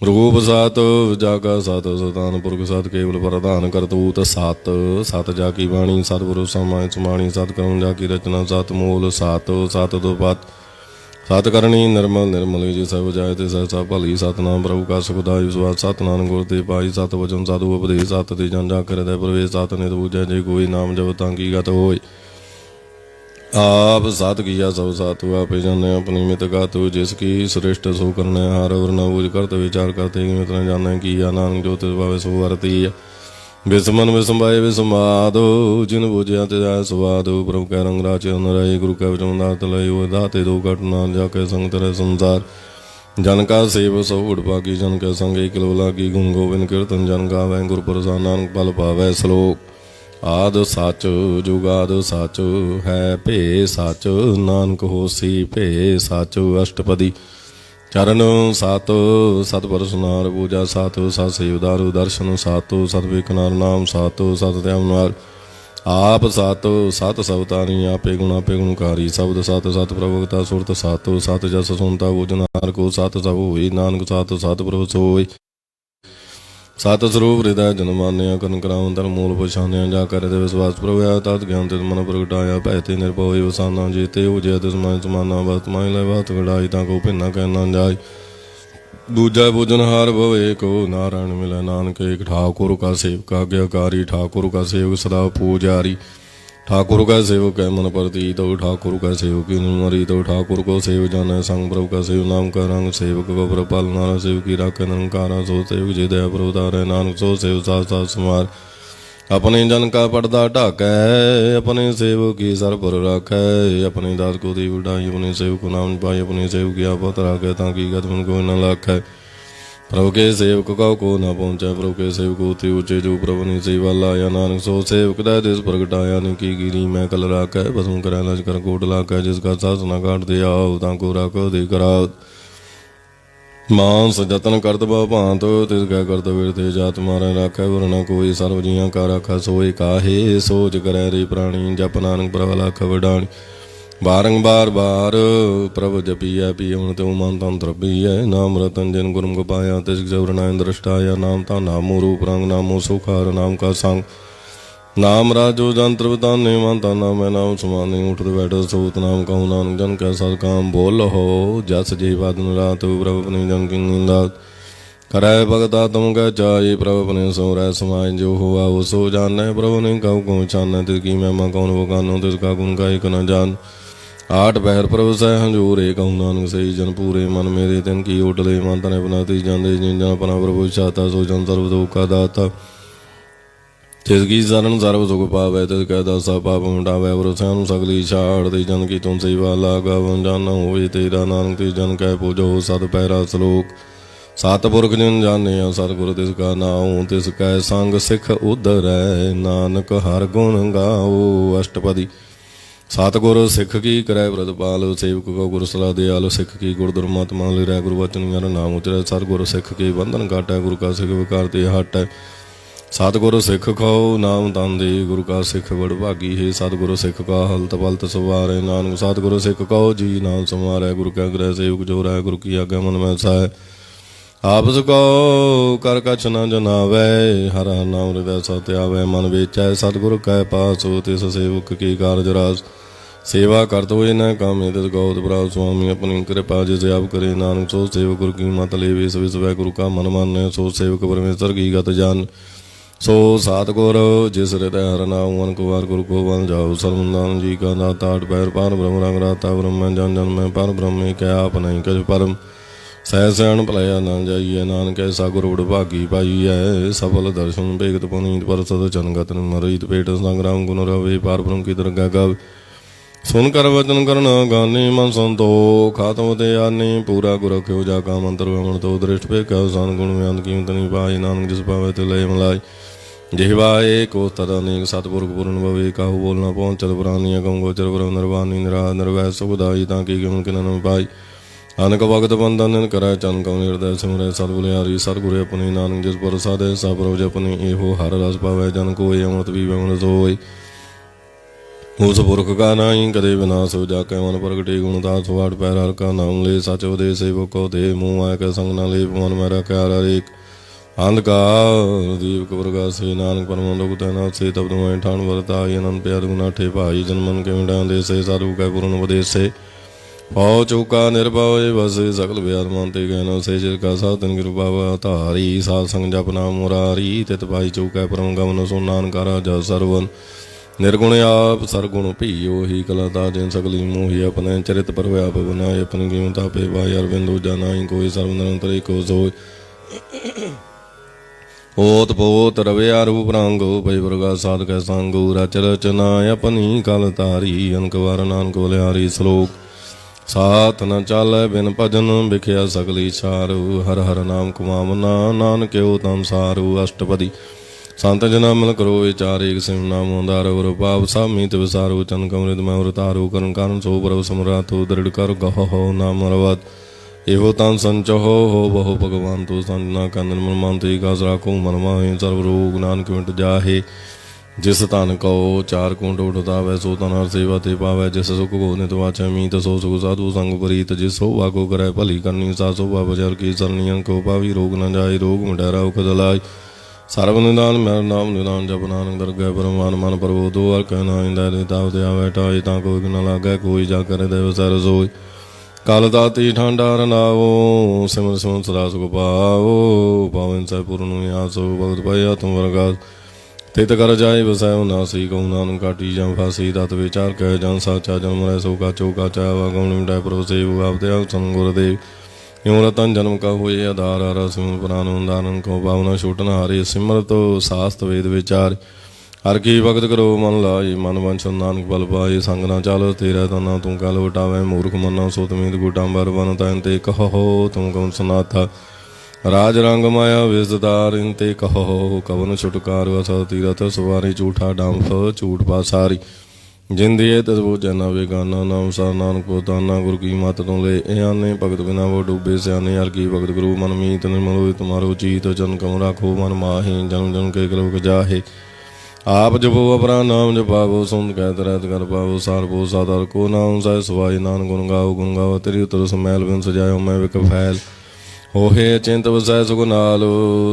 ਰੂਪ ਸਤ ਜਾਗਾ ਸਤ ਸਤਾਨ ਪੁਰਖ ਸਤ ਕੇਵਲ ਪ੍ਰਧਾਨ ਕਰਤੂਤ ਸਤ ਸਤ ਜਾ ਕੀ ਬਾਣੀ ਸਤਿਗੁਰੂ ਸਮਾਇ ਸਮਾਣੀ ਸਤ ਕਰਮ ਜਾ ਕੀ ਰਚਨਾ ਸਤ ਮੂਲ ਸਤ ਸਤ ਤੋਂ ਪਤ ਸਤ ਕਰਨੀ ਨਿਰਮਲ ਨਿਰਮਲ ਜੀ ਸਭ ਜਾਇ ਤੇ ਸਹਿਸਾ ਭਲੀ ਸਤਨਾਮ ਪ੍ਰਭੂ ਕਾ ਸੁਖਦਾਇ ਵਿਸਵਾਸ ਸਤਨਾਮ ਗੁਰ ਤੇ ਪਾਈ ਸਤ ਵਚਨ ਸਾਧੂ ਉਪਦੇਸ਼ ਸਤ ਤੇ ਜਨ ਜਾ ਕਰੈ ਪ੍ਰਵੇਸ਼ ਸਤ ਨਿਤ ਬੂਝੈ ਜੇ ਕੋਈ ਨਾਮ ਜਪ ਤਾਂ ਕੀ ਗਤ ਹੋਇ ਆਪ ਸਤ ਕੀਆ ਸਭ ਸਾਤੂ ਆਪੇ ਜਾਣੈ ਆਪਣੀ ਮਿਤ ਗਾਤੂ ਜਿਸ ਕੀ ਸ੍ਰਿਸ਼ਟ ਸੋ ਕਰਨੈ ਹਰ ਵਰਨਾ ਬੂਝ ਕਰਤ ਵਿਚਾਰ ਕਰਤੇ ਮਿਤ ਨ ਜਾਣੈ ਕੀ ਆ ਨਾਨਕ ਜੋ ਤਿਸ ਭਾਵੇ ਸੋ ਵਰਤੀ ਵਿਸਮਨ ਵਿਸੰਭਾਏ ਵਿਸਮਾਦੋ ਜਿਨ ਬੁਝਿਆ ਤੇ ਆਇ ਸਵਾਦੋ ਪ੍ਰਭੂ ਕੈ ਰੰਗ ਰਾਚੇ ਨਰਾਏ ਗੁਰੂ ਕੈ ਵਚਨ ਦਾਤ ਲਇਓ ਦਾਤੇ ਦੋ ਘਟਨਾ ਜਾ ਕੇ ਸੰਗ ਤੇਰੇ ਸੰਸਾਰ ਜਨ ਕਾ ਸੇਵ ਸੋ ਉੜ ਭਾਗੀ ਜਨ ਕੈ ਸੰਗ ਏਕ ਲੋ ਲਾਗੀ ਗੁਣ ਗੋਬਿੰਦ ਕੀਰਤਨ ਜਨ ਗਾਵੈ ਗੁਰ ਪ੍ਰਸਾਦ ਨਾਨਕ ਪਲ ਪਾਵੈ ਸਲੋਕ ਆਦ ਸਚ ਜੁਗਾਦ ਸਚ ਹੈ ਭੇ ਸਚ ਨਾਨਕ ਹੋਸੀ ਭੇ ਸਚ ਅਸ਼ਟਪਦੀ ਚਰਨ ਸਤ ਸਤ ਪਰਸਨਾਰ ਪੂਜਾ ਸਤ ਸਤ ਸੇਵਦਾਰੂ ਦਰਸ਼ਨ ਸਤ ਸਤ ਵੇਖਨਾਰ ਨਾਮ ਸਤ ਸਤ ਧਿਆਵਨਾਰ ਆਪ ਸਤ ਸਤ ਸਵਤਾਰੀ ਆਪੇ ਗੁਣਕਾਰੀ ਸ਼ਬਦ ਸਤ ਸਤ ਪ੍ਰਭੁਤਾ ਸੁਰਤ ਸਤ ਸਤ ਜਸ ਸੁਨਤਾ ਬੁਝਨਾਰ ਕੋ ਸਤ ਸਭ ਹੋਈ ਨਾਨਕ ਸਤ ਸਤ ਪ੍ਰਭ ਸੋਈ ਸਤ ਸਰੂਪ ਹਿਰਦੈ ਜਨ ਮਾਨਿਆ ਕਰਨ ਕਰਾਉ ਧਰਮ ਮੂਲ ਪਛਾਨਿਆ ਜਾ ਕਰੇ ਤੇ ਵਿਸ਼ਵਾਸ ਪ੍ਰਭਿਆ ਤਤ ਗਿਆਨ ਤੇ ਮਨ ਪ੍ਰਗਟਾਇਆ ਭੈ ਤੇ ਨਿਰਭਉ ਵਸਾਨਾ ਜੀਤੇ ਹੋ ਜੇ ਤਿਸ ਮਨ ਸਮਾਨਾ ਬਤ ਮਾਇ ਲੈ ਬਾਤ ਗੜਾਈ ਤਾਂ ਕੋ ਭਿੰਨਾ ਕਹਿ ਨਾ ਜਾਈ ਦੂਜਾ ਬੁਝਨ ਹਾਰ ਭਵੇ ਕੋ ਨਾਰਾਇਣ ਮਿਲੈ ਨਾਨਕ ਏਕ ਠਾਕੁਰ ਕਾ ਸੇਵਕਾ ਆਗਿਆਕਾਰੀ ਠਾਕੁਰ ਕਾ ਸੇਵਕ ਸਦਾ ਪੂਜਾਰੀ ठाकुर का सेवक है मन प्रतीत हो, ठाकुर का सेवक मरी तो ठाकुर को सेव जाना संग प्रभु का सेव नाम का रंग सेवक को प्रभ पालनारा सेव की राख निरंकारा सो सेवक जे दया प्रभुतार नानक सो सेव साथ साथ समार अपने जन का पर्दा ढाकै अपने सेवक की सर पर राखै अपने दास को दी उठाई अपने सेवक को नाम पाई अपने सेवक की आपत राखै ताकि गदमन को न लाखै प्रभु के सेवक को न पहुँचे प्रभु के सेवक उतरी ऊंचे जो प्रभु ने सेवा लाया नानक सो सेवक देश प्रगटाया की गिरी मैं कल राख बसू कर लश्कर कोट लाख जिसका सास न काट दिया ताको राख दे कराओ मांस जतन करत भांत तिसका करत विरते जात मारे राखै वर न कोई सर्व जिया का राखा सोए काहे सोच करे रे प्राणी जप नानक प्रभ लाख वडाणी बारंबार बार प्रभ जपिया पियम तो मन तंत्र पिय नाम रतन जन गुरम गोपाया तिस जवरनायन दृष्टाया नाम ता नामो रूप रंग नामो सुखार नाम का संग नाम राजो जंत्र बताने मानता नाम है नाम समाने उठ बैठो सोत नाम कहूँ नानक जन का सर काम बोल हो जस जी बादन रात प्रभ अपने जन की निंदा कराए भगता तुम कह चाहे प्रभ अपने सो रह समाय जो हुआ वो सो जाने प्रभु ने कहू कौन छान तिसकी महिमा कौन वो कानो तिसका गुण का एक न जान आठ पहर प्रभु सह हजूर कहूँ नानक सही जन पूरे मन मेरे तिन की ओटले मन तने बनाती जाते जिन जन अपना प्रभु चाहता सो जन सर्व दुख का दाता तिसकी शरण सर्व सुख पावै तिसका दासा पाप मिटावै वृषानु सगली छाड़ दे जन की तुम सेवा लागा वन जाना होए तेरा नानक तिस जन कह पूजो सत पैरा श्लोक सतपुरख जिन जाने सतगुरु तिसका नाम तिसका संग सिख उधर नानक हर गुण गाओ अष्टपदी सतगुरु सिख की करे व्रतपाल सेवक को गुरु सलाह दयाल सिख की गुरु दुर्मात्मा लिरै गुरु वचन यार नाम उचरै सतगुरु सिख के बंधन काटै गुरु का सिख विकार ते हटै सतगुरु सिख खाओ नाम तन दे गुरु का सिख बड़ भागी है सतगुरु सिख का हलत पलत सवारे नानक सतगुरु सिख कहो जी नाम समारै गुरु कै ग्रह सेवक जो रह गुरु की आज्ञा मन में सह आपस को कर कछ न जनावै हर हर नाम हृदय सत्यावै मन बेचै सतगुरु कै पास हो तिस सेवक की कारज रास सेवा करत हुए न कामे तिस गौत भराव स्वामी अपनी कृपा जिसे आप करे नानक सो सेवक गुरु की मत ले विस विसवै गुरु का मन मानै सो सेवक परमेश्वर की गत जान सो सतगुर जिस हृदय हर नाम वन कुवार गुरु को बन जाओ सर्वदान जी का दाता आठ पैर पार ब्रह्म रंग राता ब्रह्म जन जन में पर ब्रह्म क्या आप नहीं कछ परम सहसण भलया न जाइए नानक ऐसा गुरु भागी पाई है सफल दर्शन भेगत पुनीत पर सद जनगत मरित पेट संग्राम गुण रवे पार ब्रह्म की दरगाह गावे सुन कर वचन करना गाने मन संतोख खातम ते आने पूरा गुर रख्यो जा का मंत्र वमन तो दृष्ट पे कहो सान गुण व्यांत कीमत नहीं पाई नानक जिस पावे ते लय मलाई जिहवाए को तद अनेक सतपुरख पूर्ण भवे काहू बोलना पहुंचल प्राणी अगम गोचर ब्रह्म निर्वाणी निरा निर्वै सुखदाई ताकि गुण किन न पाई अनक भगत बंधन करै चन कौ हृदय सिमरै सतबुलिहारी सतगुरु अपने नानक जिस पर साधे सप्रभ जपने एहो हर रस पावै जन कोय अमृत पीवै मन सोय उस पुरख का नाई कदे विनाश हो जाके मन प्रगटे गुणदास वाट पैर हर का नाम ले सच उपदेश सेवक को दे मुँह आय के संग न ले मन में रखे हर एक अंधकार दीप प्रकाश से नानक परम लोक तैना से तब तुम्हें ठान वरता अनंत प्यार गुना ठे भाई जन्मन के मिटा दे से साधु का पूर्ण उपदेश से पौ चौका निर्भव बस सकल व्याध मानते गहना से जिसका साधन कृपा तारी साध संग जपना मुरारी तित भाई चौका परम गमन सो नानका राजा सरवन निर्गुण आप सरगुण पियो ही कलाता जिन सकली मोहि अपने चरित पर व्याप बनाए अपनी कीमता पे भाई अरविंदो जानाई कोई सर्व निरंतर को सोय ओत पोत रवे रूप रांगो भय प्रगा साध कै सांगो रच रचना अपनी कल तारी अनक वार नानक बलिहारी श्लोक साथ न चाल बिन भजन बिख्या सकली चारू हर हर नाम कुमावना नानक तम सारू अष्टपदी संत जना मिल करो विचार एक सिम नाम दारो पाप सामित विसारो चन कमृत में वृतारो करण कारण सो प्रभ समराथो दृढ़ कर गहो नाम रवत एहो तन संचो हो बहु भगवान तो संजना का निर्मल मानते का राखो मन माहे सर्व रोग नानक मिट जाहे जिस तन को चार कुंट उठता वै सो तन हर सेवा ते पावै जिस सुख को नित वाचै मीत सो सुख साधु संग प्रीत जिस शोभा को करे भली करनी सा शोभा बजर की सरनियन को पावी रोग न जाय रोग मिटारा उख दलाई सर्व निदान मेरा नाम निदान जप नानक दरगह परमान मन प्रभु दो हर कहना इंदा देता उदया बैठा ता कोई न लागे कोई जा करे देव सर सोई काल ताती ठांडा रनाओ सिमर सिमर सदा सुख पाओ पावन से पूर्ण आसो भगत भैया तुम वर्गास ਤਿਤ ਕਰ ਜਾਏ ਵਸੈ ਨਾਸੀ ਕਉ ਨਾਨਕ ਕਾਟੀ ਜਾਂ ਫਾਸੀ ਤਤ ਵਿਚਾਰ ਕਹਿ ਜਾਂ ਸਾਚਾ ਜਨਮ ਰਹਿ ਸੋ ਕਾਚੋ ਕਾਚਾ ਵਾ ਗਉਣ ਮਿਟੈ ਪ੍ਰਭ ਸੇਵ ਆਪਦੇ ਆਪ ਸੰਗੁਰ ਦੇਵ ਇਉ ਰਤਨ ਜਨਮ ਕਾ ਹੋਏ ਆਧਾਰ ਰਸਿਮ ਪ੍ਰਾਨ ਦਾਨਨ ਕੋ ਪਾਵਨਾ ਛੋਟਨ ਹਾਰੇ ਸਿਮਰਤ ਸਾਸਤ ਵੇਦ ਵਿਚਾਰ ਹਰ ਕੀ ਭਗਤ ਕਰੋ ਮਨ ਲਾਏ ਮਨ ਵੰਚਨ ਨਾਨਕ ਬਲ ਪਾਏ ਸੰਗ ਨਾ ਚਾਲ ਤੇਰਾ ਤਨਾ ਤੂੰ ਕਲ ਵਟਾਵੇ ਮੂਰਖ ਮਨਾ ਸੋ ਤਮੀਤ ਗੁਟਾਂਬਰ ਬਨ ਤੈਨ ਤੇ ਕਹੋ ਤੁਮ ਕਉ ਸਨਾਥਾ ਰਾਜ ਰੰਗ ਮਾਇਆ ਵਿਸਦਾਰ ਇਨ ਤੇ ਕਹੋ ਕਵਨ ਛੁਟਕਾਰ ਅਸਾ ਤੀਰਥ ਸਵਾਰੀ ਝੂਠਾ ਡੰਫ ਝੂਠ ਪਾਸਾਰੀ ਜਿੰਦੀਏ ਤਦ ਬੋਝੈ ਨਾ ਵੇਗਾਨਾ ਨਾਮ ਸਾ ਨਾਨਕ ਪੋਤਾਨਾ ਗੁਰ ਕੀ ਮਤ ਤੋਂ ਲੈ ਇਆਨੇ ਭਗਤ ਬਿਨਾ ਵੋ ਡੂਬੇ ਸਿਆਨੇ ਹਰ ਕੀ ਭਗਤ ਗੁਰੂ ਮਨ ਮੀਤ ਨਿਰਮਲ ਹੋਇ ਤੁਮਾਰੋ ਚੀਤ ਜਨ ਕਉ ਰਾਖੋ ਮਨ ਮਾਹੀ ਜਨਮ ਜਨ ਕੇ ਕਲੋਕ ਜਾਹੇ ਆਪ ਜਪੋ ਅਪਰਾ ਨਾਮ ਜਪਾਵੋ ਸੁੰਦ ਕਹਿ ਤਰਹਿਤ ਕਰ ਪਾਵੋ ਸਾਰ ਪੋ ਸਾਦਰ ਕੋ ਨਾਮ ਸਹਿ ਸਵਾਈ ਨਾਨਕ ਗੁਣ ਗਾਵੋ ਤੇਰੀ ਉਤਰ ਸਮੈਲ ਬਿਨ ਸਜਾਇਓ ਮੈਂ ਵਿਕ ਫੈਲ ਹੋਏ ਚਿੰਤ ਵਸੈ ਸੁਖ ਨਾਲ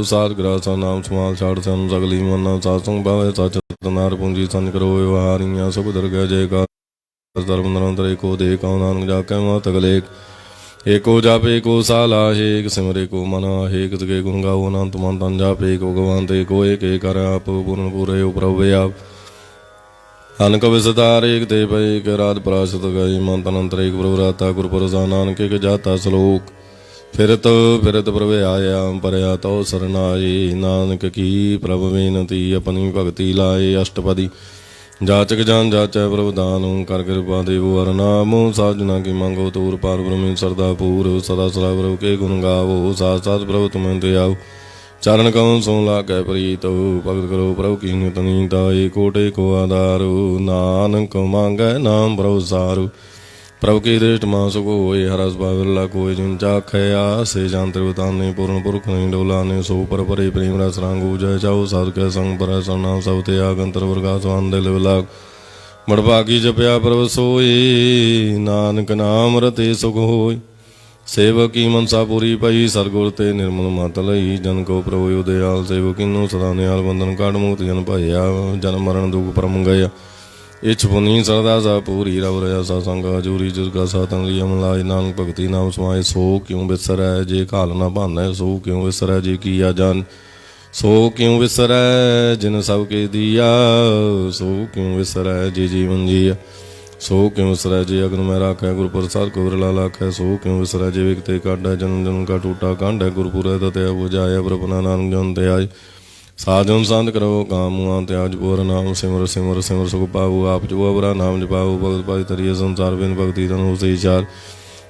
ਸਾਧ ਗ੍ਰਾਸਾ ਨਾਮ ਸਮਾਲ ਛਾੜ ਸਨ ਸਗਲੀ ਮਨ ਸਾਧ ਸੰਗ ਪਾਵੇ ਸਚ ਨਾਰ ਪੂੰਜੀ ਸੰਜ ਕਰੋ ਵਿਵਹਾਰੀਆਂ ਸੁਖ ਦਰਗਹਿ ਜੈ ਕਾ ਧਰਮ ਨਿਰੰਤਰ ਏਕੋ ਦੇ ਕਉ ਨਾਨਕ ਜਾ ਕੇ ਮਤ ਅਗਲੇਕ ਏਕੋ ਜਾਪੇ ਏਕੋ ਸਾਲਾਹੇ ਏਕ ਸਿਮਰੇ ਕੋ ਮਨ ਆਹੇ ਏਕ ਸਗੇ ਗੁਣ ਗਾਓ ਅਨੰਤ ਮਨ ਤਨ ਜਾਪੇ ਏਕੋ ਗਵਾਨ ਤੇ ਕੋ ਏਕ ਕਰ ਆਪ ਪੂਰਨ ਪੂਰੇ ਉਪਰਵ ਆਪ ਅਨਕ ਵਿਸਤਾਰ ਏਕ ਤੇ ਪਏ ਏਕ ਰਾਤ ਪ੍ਰਾਸ਼ਤ ਗਈ ਮਨ ਤਨ ਅੰਤਰ ਏਕ ਪ੍ਰਭੁ ਰਾਤਾ ਗੁਰ ਪ੍ਰਸਾਦ ਨਾਨਕ ਏਕ ਜਾਤਾ ਸਲੋਕ ਫਿਰਤ ਫਿਰਤ ਪ੍ਰਭ ਆਇਆ ਪਰਿਆ ਤੋ ਸਰਨਾਈ ਨਾਨਕ ਕੀ ਪ੍ਰਭ ਬੇਨਤੀ ਆਪਣੀ ਭਗਤੀ ਲਾਏ ਅਸ਼ਟਪਦੀ ਜਾਚਕ ਜਾਨ ਜਾਚੈ ਪ੍ਰਭ ਦਾਨੁ ਕਰ ਕਿਰਪਾ ਦੇਵੋ ਹਰਿ ਨਾਮੁ ਸਾਜਨਾ ਕੀ ਮੰਗੋ ਤੂਰ ਪਾਰ ਬ੍ਰਹਮੀ ਸਰਦਾ ਪੂਰ ਸਦਾ ਸਦਾ ਪ੍ਰਭ ਕੇ ਗੁਣ ਗਾਵੋ ਸਾਥ ਸਾਥ ਪ੍ਰਭ ਤੁਮੈ ਤੇ ਆਓ ਚਰਨ ਕਉ ਸੋ ਲਾਗੈ ਪ੍ਰੀਤ ਭਗਤ ਕਰੋ ਪ੍ਰਭ ਕੀ ਨਿਤ ਨੀਤਾ ਏਕੋਟੇ ਕੋ ਆਧਾਰੂ ਨਾਨਕ ਮੰਗੈ ਨਾਮ ਪ੍ਰਭ ਸਾਰੂ ਪ੍ਰਭ ਕੀ ਦ੍ਰਿਸ਼ਟ ਮਾ ਸੁਖ ਹੋਏ ਹਰਸ ਬਾਵਿਰਲਾ ਕੋਈ ਜਿਨ ਚਾਖੈ ਆਸੇ ਜਾਂਤਰ ਬਤਾਨੇ ਪੂਰਨ ਪੁਰਖ ਨਹੀਂ ਡੋਲਾਨੇ ਸੋ ਪਰ ਪਰੇ ਪ੍ਰੇਮ ਰਸ ਰੰਗੂ ਜੈ ਚਾਉ ਸਦ ਕੈ ਸੰਗ ਪਰੈ ਸਰਨਾਮ ਸਭ ਤੇ ਆਗੰਤਰ ਵਰਗਾ ਸਵਨ ਦਿਲ ਵਿਲਾਗ ਮੜਭਾਗੀ ਜਪਿਆ ਪ੍ਰਭ ਸੋਈ ਨਾਨਕ ਨਾਮ ਰਤੇ ਸੁਖ ਹੋਈ ਸੇਵਕ ਕੀ ਮਨਸਾ ਪੂਰੀ ਪਈ ਸਰਗੁਰ ਤੇ ਨਿਰਮਲ ਮਤ ਲਈ ਜਨ ਕੋ ਪ੍ਰਭ ਉਦਿਆਲ ਸੇਵਕ ਕਿਨੂ ਸਦਾ ਨਿਆਲ ਬੰਧਨ ਕਾਢ ਮੁਕਤ ਜਨ ਭਇਆ ਜਨਮ ਮਰਨ ਦੁਖ ਪਰਮ ਗਿਆ ਇਛ ਪੁਨੀ ਸਰਦਾ ਸਾ ਪੂਰੀ ਰਵ ਰਿਆ ਸਾ ਸੰਗ ਹਜੂਰੀ ਜੁਰਗਾ ਸਾਤਨ ਲਈ ਅਮਲਾਇ ਨਾਨਕ ਭਗਤੀ ਨਾਮ ਸਮਾਏ ਸੋ ਕਿਉ ਵਿਸਰੈ ਜੇ ਘਾਲ ਨਾ ਭਾਨੈ ਸੋ ਕਿਉ ਵਿਸਰੈ ਜੇ ਕੀਆ ਜਾਨ ਸੋ ਕਿਉ ਵਿਸਰੈ ਜਿਨ ਸਭ ਕੇ ਦੀਆ ਸੋ ਕਿਉ ਵਿਸਰੈ ਜੇ ਜੀਵਨ ਜੀਆ ਸੋ ਕਿਉ ਵਿਸਰੈ ਜੇ ਅਗਨ ਮੈਂ ਰਾਖੈ ਗੁਰ ਪ੍ਰਸਾਦ ਕੋ ਵਿਰਲਾ ਲਾਖੈ ਸੋ ਕਿਉ ਵਿਸਰੈ ਜੇ ਵਿਗਤੇ ਕਾਢੈ ਜਨਮ ਜਨਮ ਕਾ ਟੂਟਾ ਕਾਂਢੈ ਗੁਰਪੁਰੈ ਤਤਿ ਬੁਝਾਇਆ ਪ੍ਰਭਨਾ ਨਾਨਕ ਜਨ ਤੇ ਆਏ ਸਾਜਨ ਸੰਤ ਕਰੋ ਕਾਮੁਆਂ ਤਿਆਜ ਪੂਰ ਨਾਮ ਸਿਮਰ ਸਿਮਰ ਸਿਮਰ ਸੁਖ ਪਾਵੋ ਆਪ ਜੋ ਅਵਰਾ ਨਾਮ ਜਪਾਵੋ ਭਗਤ ਪਾਈ ਤਰੀਏ ਸੰਸਾਰ ਬਿਨ ਭਗਤੀ ਤਨ ਹੋਸੀ ਚਾਰ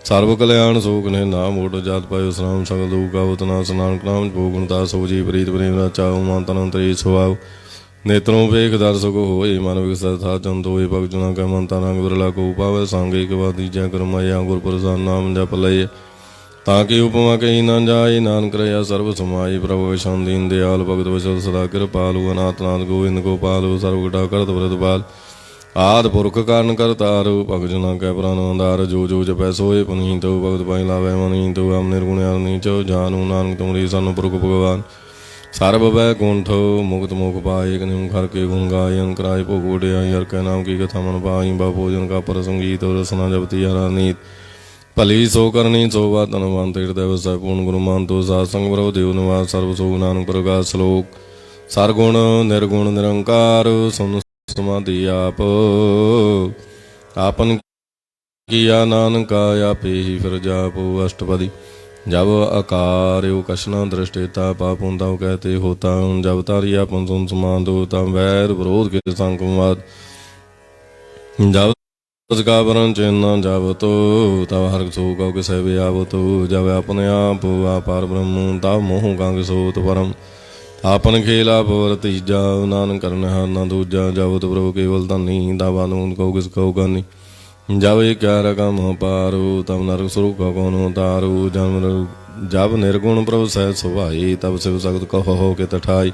ਸਰਬ ਕਲਿਆਣ ਸੋਖ ਨੇ ਨਾਮ ਓਟ ਜਾਤ ਪਾਇਓ ਸਨਾਮ ਸਗਲ ਦੂਖ ਗਾਵਤ ਨਾ ਸਨਾਨਕ ਨਾਮ ਜਪੋ ਗੁਣਤਾ ਸੋ ਜੀ ਪ੍ਰੀਤ ਪ੍ਰੇਮ ਰਾਚਾਉ ਮਨ ਤਨ ਅੰਤਰੀ ਸੁਆਉ ਨੇਤਰੋਂ ਵੇਖ ਦਰ ਸੁਖ ਹੋਏ ਮਨ ਵਿਗਸੈ ਥਾ ਚੰਦ ਹੋਏ ਭਗਤ ਜਨਾ ਕੈ ਮਨ ਤਨ ਰੰਗ ਵਿਰਲਾ ਕੋ ਪਾਵੇ ਸੰਗੇ ਕੇ ਬਾਦੀ ਜੈ ਕਰਮਾਇਆ ਗੁਰ ਪ੍ਰਸਾਦ ਨਾਮ ਜਪ ਲਏ ਤਾਂ ਕਿ ਉਪਮਾ ਕਹੀ ਨਾ ਜਾਏ ਨਾਨਕ ਰਹਾ ਸਰਬ ਸਮਾਈ ਪ੍ਰਭ ਵਿਸ਼ਨ ਦੀਨ ਦਿਆਲ ਭਗਤ ਵਚਲ ਸਦਾ ਕਿਰਪਾਲੂ ਅਨਾਥ ਨਾਥ ਗੋਵਿੰਦ ਗੋਪਾਲੂ ਸਰਬ ਗਟਾ ਕਰਤ ਵਰਤਪਾਲ ਆਦ ਪੁਰਖ ਕਾਰਨ ਕਰਤਾਰੂ ਭਗਤ ਜਨਾ ਕੈ ਪ੍ਰਾਨ ਅੰਦਾਰ ਜੋ ਜੋ ਜਪੈ ਸੋਏ ਪੁਨੀਤ ਭਗਤ ਪਾਈ ਲਾਵੇ ਮਨੀ ਤੋ ਆਮ ਨਿਰਗੁਣ ਨੀਚ ਜਾਨੂ ਨਾਨਕ ਤੁਮਰੀ ਸਾਨੂੰ ਪੁਰਖ ਭਗਵਾਨ ਸਰਬ ਬੈ ਗੁੰਠ ਮੁਕਤ ਮੁਖ ਪਾਏ ਇੱਕ ਨਿਮ ਕਰ ਕੇ ਗੁਣ ਗਾਏ ਅੰਕਰਾਏ ਭੋਗ ਉਡਿਆਈ ਹਰ ਕੈ ਨਾਮ ਕੀ ਕਥਾ ਮਨ ਪਾਈ ਬਾ ਭੋਜਨ ਕਾ ਪਰ ਸੰਗੀਤ ਰਸਨਾ ਜਪਤੀ ਹਰਾ ਨੀਤ ਭਲੀ ਸੋ ਕਰਨੀ ਸੋ ਵਾ ਧਨਵੰਤ ਹਿਰਦੈ ਵਸੈ ਪੂਰਨ ਗੁਰੂ ਮਾਨਤੋ ਸਾਧ ਸੰਗ ਪ੍ਰਭ ਦੇਵ ਨਿਵਾਸ ਸਰਬ ਸੋਗ ਨਾਨਕ ਪ੍ਰਗਾਸ ਸ਼ਲੋਕ ਸਰਗੁਣ ਨਿਰਗੁਣ ਨਿਰੰਕਾਰ ਸੁਨ ਸਮਾਧੀ ਆਪ ਆਪਨ ਕੀਆ ਨਾਨਕਾ ਆਪੇ ਹੀ ਫਿਰ ਜਾਪੋ ਅਸ਼ਟਪਦੀ ਜਬ ਆਕਾਰਿਓ ਕਸ਼ਨਾ ਦ੍ਰਿਸ਼ਟੇਤਾ ਪਾਪ ਹੁੰਦਾ ਕਹਤੇ ਹੋਤਾ ਜਬ ਤਾਰੀ ਆਪਨ ਸੁਨ ਸਮਾਨ ਦੋ ਤਾਂ ਵੈਰ ਵਿਰੋਧ ਕੇ ਸੰਕਮਾਦ ਜਬ का वरण चैन जावतो तव हर सो कौ के सहवे आवतो जब अपने आप आपार ब्रह्म तव मोह कांग सोत परम आपन खेला पवर तीजा नानक करन हर न दूजा जावत प्रभु केवल धनी दावानु कौ किस कौ गानी जब क्या रकम पारो तब नरक सुरु का कौन तारो जब निर्गुण प्रभु सह सुभाई तब शिव सगत कहो के तठाई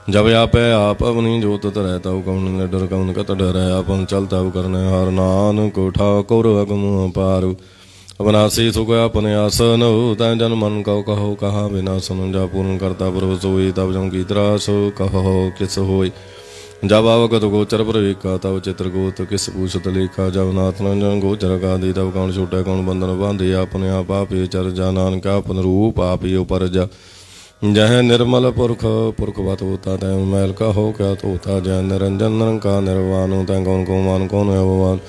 जब आपै आप अपनी जोत तरह तव कौन डर कौन कत डर अपन चल तव करने हर नानक ठाकुर अगम पारु अवनासी सुख अपने आसन तै जन मन कहो कहो कहा विनाशन जा पूर्ण करता प्रभु सोई तब जम की त्रास कहो किस होई जब आवगत गोचर प्रवेका तव चित्रगोत किस पूछत लेखा जब नाथ नंजन गोचर का दी तब कौन छूटे कौन बंधन बांधे अपने आप आप चर जा नानक अपन रूप आप ही उपर जा जह निर्मल पुरख पुरखवत होता तै मैल का हो क्या धोता। जय निरंजन निरंकार निर्वाण तै कौन को मान कौन अवमान।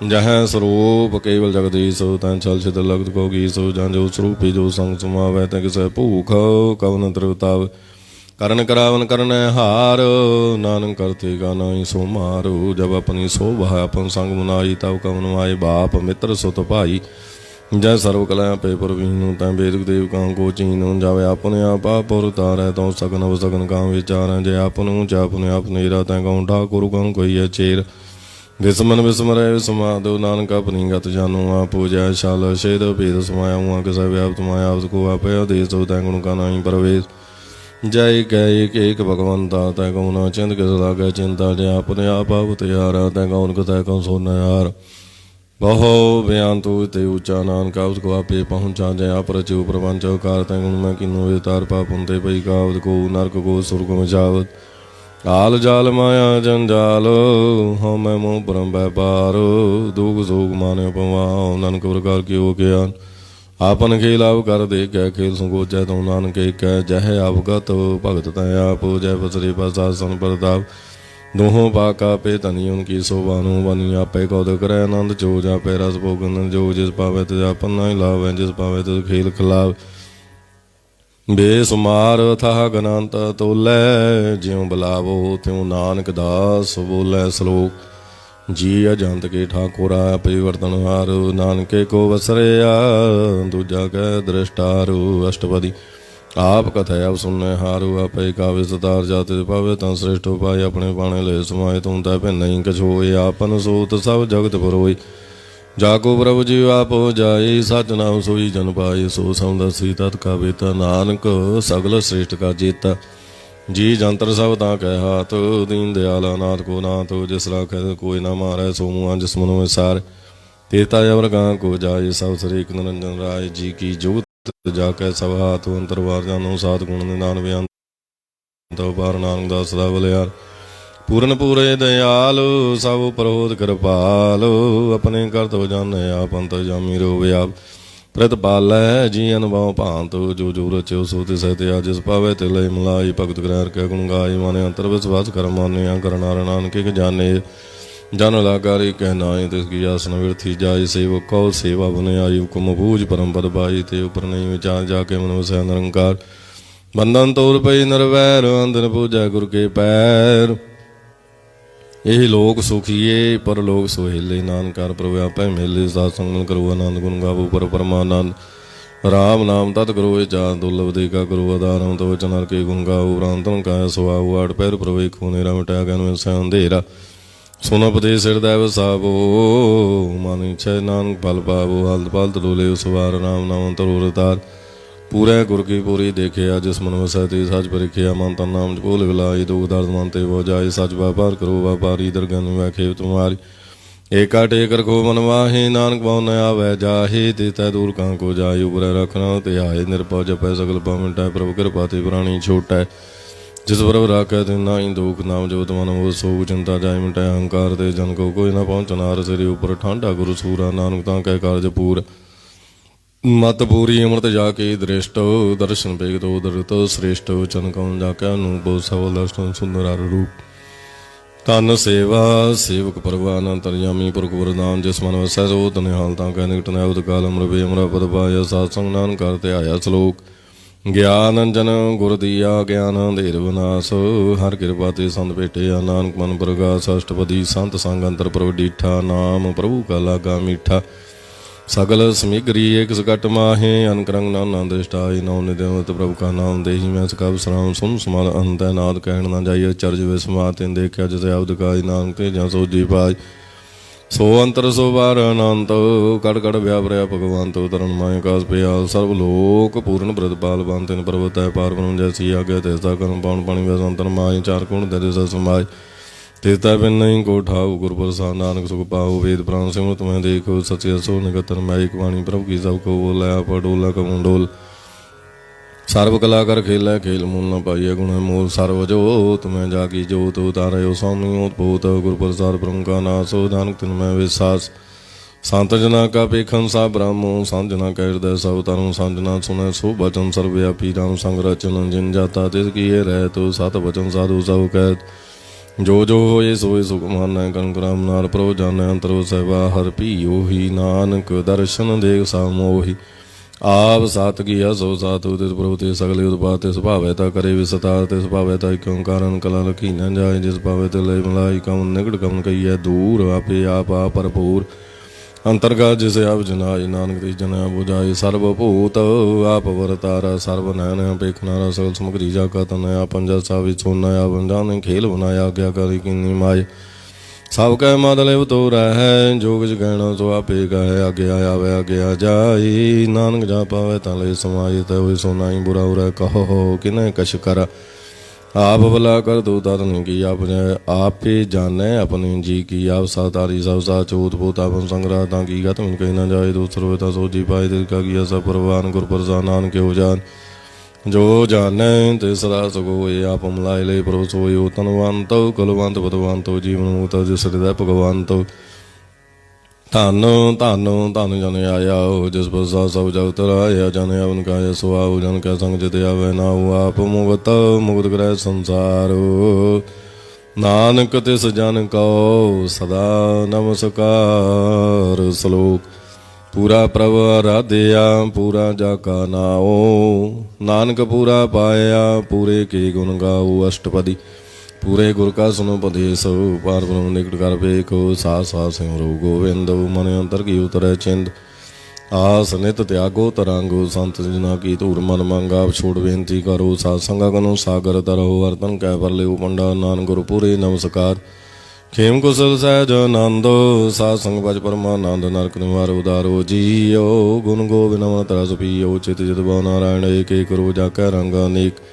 जह स्वरूप केवल जगदीश तै छल छिद लगत को गीस। जहाँ जो स्वरूपी जो संग समावै तै किसे भूख कवन त्रिवताव। करण करावन करण हार नानक करते का नाई सो मारो। जब अपनी शोभा अपन संग मुनाई तब कवन माए बाप मित्र सुत भाई। जय सर्व कला पे प्रवीण तै वेद देव कां को चीन। जावे अपने आप और तारै तो सगन अव सगन कां विचार। जय अपन ऊंचा अपने आप नेरा तै कहूँ ठाकुर कहूँ कोई है चेर। विस्मन विस्मरै विस्मादो नानक अपनी गत जानो आप। जय शाल शेद भेद समाया हुआ किसा व्याप्त माया को आप आदेश तै गुण का नाई प्रवेश। जय कै एक भगवंता तै कहूँ ना चिंत किस लागे चिंता। जय अपने आप तैयारा तै कौन कतै कहूँ सो यार। बहु बयान तू ते ऊंचा नानका उसको आपे पहुँचा। जय अपरचु प्रपंच कार तै गुण में किन्नु वितार पापुंते पई कावत को नरक को सुर्ग में जावत। आल जाल माया जंजाल हम मैं मोह परम व्यापार। दुख सोग माने पवाओ नानक प्रकार की हो ज्ञान। आपन खेल आप कर दे कै खेल संकोचै तो नानक कै। जह अवगत भगत तै आप। जय बसरे प्रशासन प्रताप दोहों पाका पे तनी उनकी शोभानु बनी। आपे कौद करे आनंद जो जापे रस भोगन जो। जिस पावे तिस आपन नहीं लावे जिस पावे तिस खेल खिलाव। बेसुमार था गनांत तोलै ज्यों बुलावो त्यों नानक दास बोलै श्लोक। जी अजंत के ठाकुरा परिवर्तन हार। नानके को वसरया दूजा कै दृष्टारू। अष्टपदी आप कथय अब सुनने हारू। आपे काव्य सतार जाते पावे तं श्रेष्ठ उपाय। अपने पाने ले समाये तुम तै पे नहीं कछोए। आपन सोत सब जगत परोई। जाको प्रभु जी आप हो जाए सच नाम सोई जन पाए। सो समदसी तत् का बेता नानक सगल श्रेष्ठ का जेता। जी जंतर सब ता कह हाथ दीन दयाल अनाथ को नाथ। जिस राख कोई ना मारे सो मुआ जिस मनो में सार। तेता अवर गां को जाए सब श्री निरंजन राय जी की जोत। जाकै सब हाथ अंतरवार जानो सात गुण निन्यानवे अंत पार। नानक दास सदा बलिहार पूरन पूरे दयाल सब प्रहोद कृपाल। अपने करतव जाने आप अंत जामी रो व्याप। प्रतिपालै जी अनुभव भांत जो जो रचो सो तिसै त्या। जिस पावे तिलै मलाई भगत ग्रहण कै गुण गाय। माने अंतर विश्वास कर माने कर नार नानक जाने। जन लाकारी कहनाई तिसकी आसन विरथी जाय। सेवक कौ सेवा बन आई हुकुम बूझ परम पद पाई। ते ऊपर नहीं विचार जाके मन वसै निरंकार। बंधन तोड़ पई निर्वैर अंधन पूजा गुर के पैर। यही लोक सुखिए पर लोक सोहेले। नानकार प्रभु आपै मेले सात संगन करो आनंद गुण गावो पर परमानंद। राम नाम तत् करो चार दुर्लभ देखा करो आधारम। तो वचन हर के गुण गाओ प्रांतन का सुहाओ। आठ पैर प्रभु खूनेरा मिटाया ज्ञान में सै अंधेरा। सुन उपदेश हृदय वसावो मानी छय नानक फल पावो। हल्द पाल तरोले सुवार राम नाम तरोर तार। पूरे गुर की पूरी देखे जिस मन वसैती सच परिख्या। मन तन नाम बोल विलाई दुख दर्द मानते वो जाए। सच व्यापार करो व्यापारी दरगन वह खेव तुम्हारी। एका टेकर को मनवाहे नानक बहु नया वह जाहे। तेता दूर कहाँ को जाए उबरे रखना त्याहे। निरपौ जपै सगल पामिटाय प्रभु कृपा ते प्राणी छोटा। जिस प्रभ राखै तिन नाई दुख नाम जो मन वो सो चिंता जाय मिटाय। अहंकार ते जन को कोई न पहुँचनार। सिर ऊपर ठांडा गुरु सूरा नानक ता कह कार्य पूर। मत पूरी अमृत जाके दृष्ट दर्शन पेग तो दृत श्रेष्ठ। चन कौन जाके अनुभव सबल अष्ट सुंदर रूप। तन सेवा सेवक परवान अंतर्यामी पुरख वरदान। जिस मन वसै सो तनिहाल ता कह निकट नैवत काल अमृत अमरा पद पाया। सात्संग नान करते आया श्लोक। ज्ञान जन गुर दिया ज्ञान अंधेर विनाश। हर कृपा ते संत भेटे नानक मन प्रगास। अष्टपदी संत संग अंतर प्रभु डीठा। नाम प्रभु का लागा मीठा। सगल समिग्री एक सकट माहे। अनकरंग नाना दृष्टाई नौ निदेवत प्रभु का नाम देही। मैं सकब सराम सुन समाल अंत नाद कहण न जाइए। चर्ज विस्मा तिन देखा जिसे अवध गाय। नानक ते जहाँ सोजी पाई सो अंतर सो बार अनंत। कड़ कड़ व्यापरया भगवंत तरण माय कास प्याल। सर्वलोक पूर्ण प्रतिपाल बन तिन पर्वत है पार ब्रह्म जैसी आज्ञा तेसा कर्म पावन पाणी वसंतर माय। चार गुण तेरे समाय तेता बिन नहीं को ठाऊ। गुरु प्रसाद नानक सुख पाओ। वेद प्राण सिमृत में देखो सत्य सो निकतन माइक वाणी प्रभु की सब को बोला पडोला कमुंडोल। सर्व कला कर खेल खेल मूल न पाइय गुण मूल। सर्व जोत में जागी जोत उतारो स्वामी उत्भूत। गुरु प्रसाद ब्रह्म का नासो नानक तिन में विश्वास। संत जना का पेखन सा ब्रह्मो सांजना का हृदय सब तरु सांजना सुने सो बचन सर्वव्यापी राम संग रचन जिन जाता तिस किए रह तो सत बचन साधु सब कहत जो जो होए सोए सुख मान कनक राम नार प्रो जान अंतरो सहबा हर पी ही नानक दर्शन देख सा मोहि आप सात किया सो सात तिस प्रभु ते सगले उत्पात तिस भावैता करे विस्तार तिस भावैता क्यों कारण कला लखी न जाए जिस भावे ते लय मलाई कम निकट कम कही है दूर आपे आप भरपूर अंतर्गत जिसे आप जनाए नानक ती जना बुझाए सर्वभूत आप वरतारा सर्व नयन पेखनारा सकल समग्री जाका तनया पंजा सावि सोनाया बंजाने खेल बनाया क्या करी किन्नी माए सब कह मादलेव तो रह जो कुछ कहना सो आपे कह आगे आया वे आगे आ जाए नानक जा पावे तले समाये तय सोनाई बुरा उरा कहो किने कश करा आप भला कर दो तरन की आप ही जाने अपने जी की आप सातारी सब सा चोत पोत आपन संग्रह ताकि गत उन कहीं न जाए दूसरो था सो जी पाए दिल का किया सब परवान गुर प्रसानान के हो जान जो जाने तेसरा सगो ये आप मलाय ले परोसो यो तनवंत कलवंत पतवंत जीवन मुक्त जिस हृदय भगवंत धन धन धन जन आया जिस बसा सब जग तराया जन उनका सो आओ जन का संग जित आवे ना आप मुक्त मुक्त ग्रह संसार नानक तिस जन को सदा नमस्कार श्लोक पूरा प्रभ आराध्या पूरा जाका नाओ नानक पूरा पाया पूरे के गुण गाओ अष्टपदी पूरे गुर का सुनो पदेश पार ब्रह्म निकट कर बेखो सा सिमरो गोविंद मन अंतर की उतरे चिंद आस नित त्यागो तरांगो संत जना की धूर मन मंगा छोड़ बेनती करो सा संगा गनो सागर तरहो वर्तन कह पर ले पंडा नान गुरु पूरे नमस्कार खेम कुशल सहज आनंद सा संग भज परमानंद नरक निवार उदारो जियो गुण गोविंद तरस पियो चित जित भाव नारायण एक एक रोजा कह रंग अनेक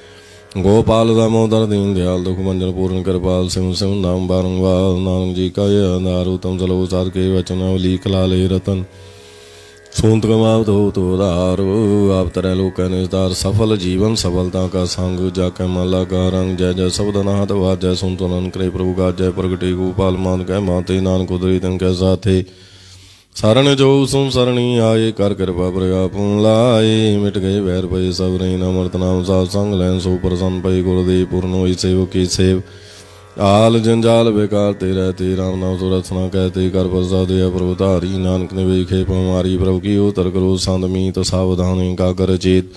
गोपाल दामोदर दीन दयाल दुख मंजन पूर्ण कृपाल सिंह सिंह नाम बारंबार नानक जी का ये नारुतम चलो सार के वचन लीक लाले रतन सूंत कमाव तो दारो आप तरह लोक निस्तार सफल जीवन सफलता का संग जाके माला का रंग जय जय शब्द नाथ वाज जय सुन तो नन करे प्रभु का जय प्रगटे गोपाल मान कह माते नानक उदरी तन के साथे शरण जो सुन सरणी आए कर कृपा प्रयाप लाए मिट गए वैर भय सब रही अमृत नाम साथ संग लैन सो प्रसन्न पय गुरुदेव पूर्ण हुई सेव की सेव आल जंजाल बेकार ते रहते राम नाम सुरत्ना कहते कर प्रसाद प्रभु तारी नानक ने वेखे पमारी प्रभु की उतर करो संत मीत सावधानी का कर चेत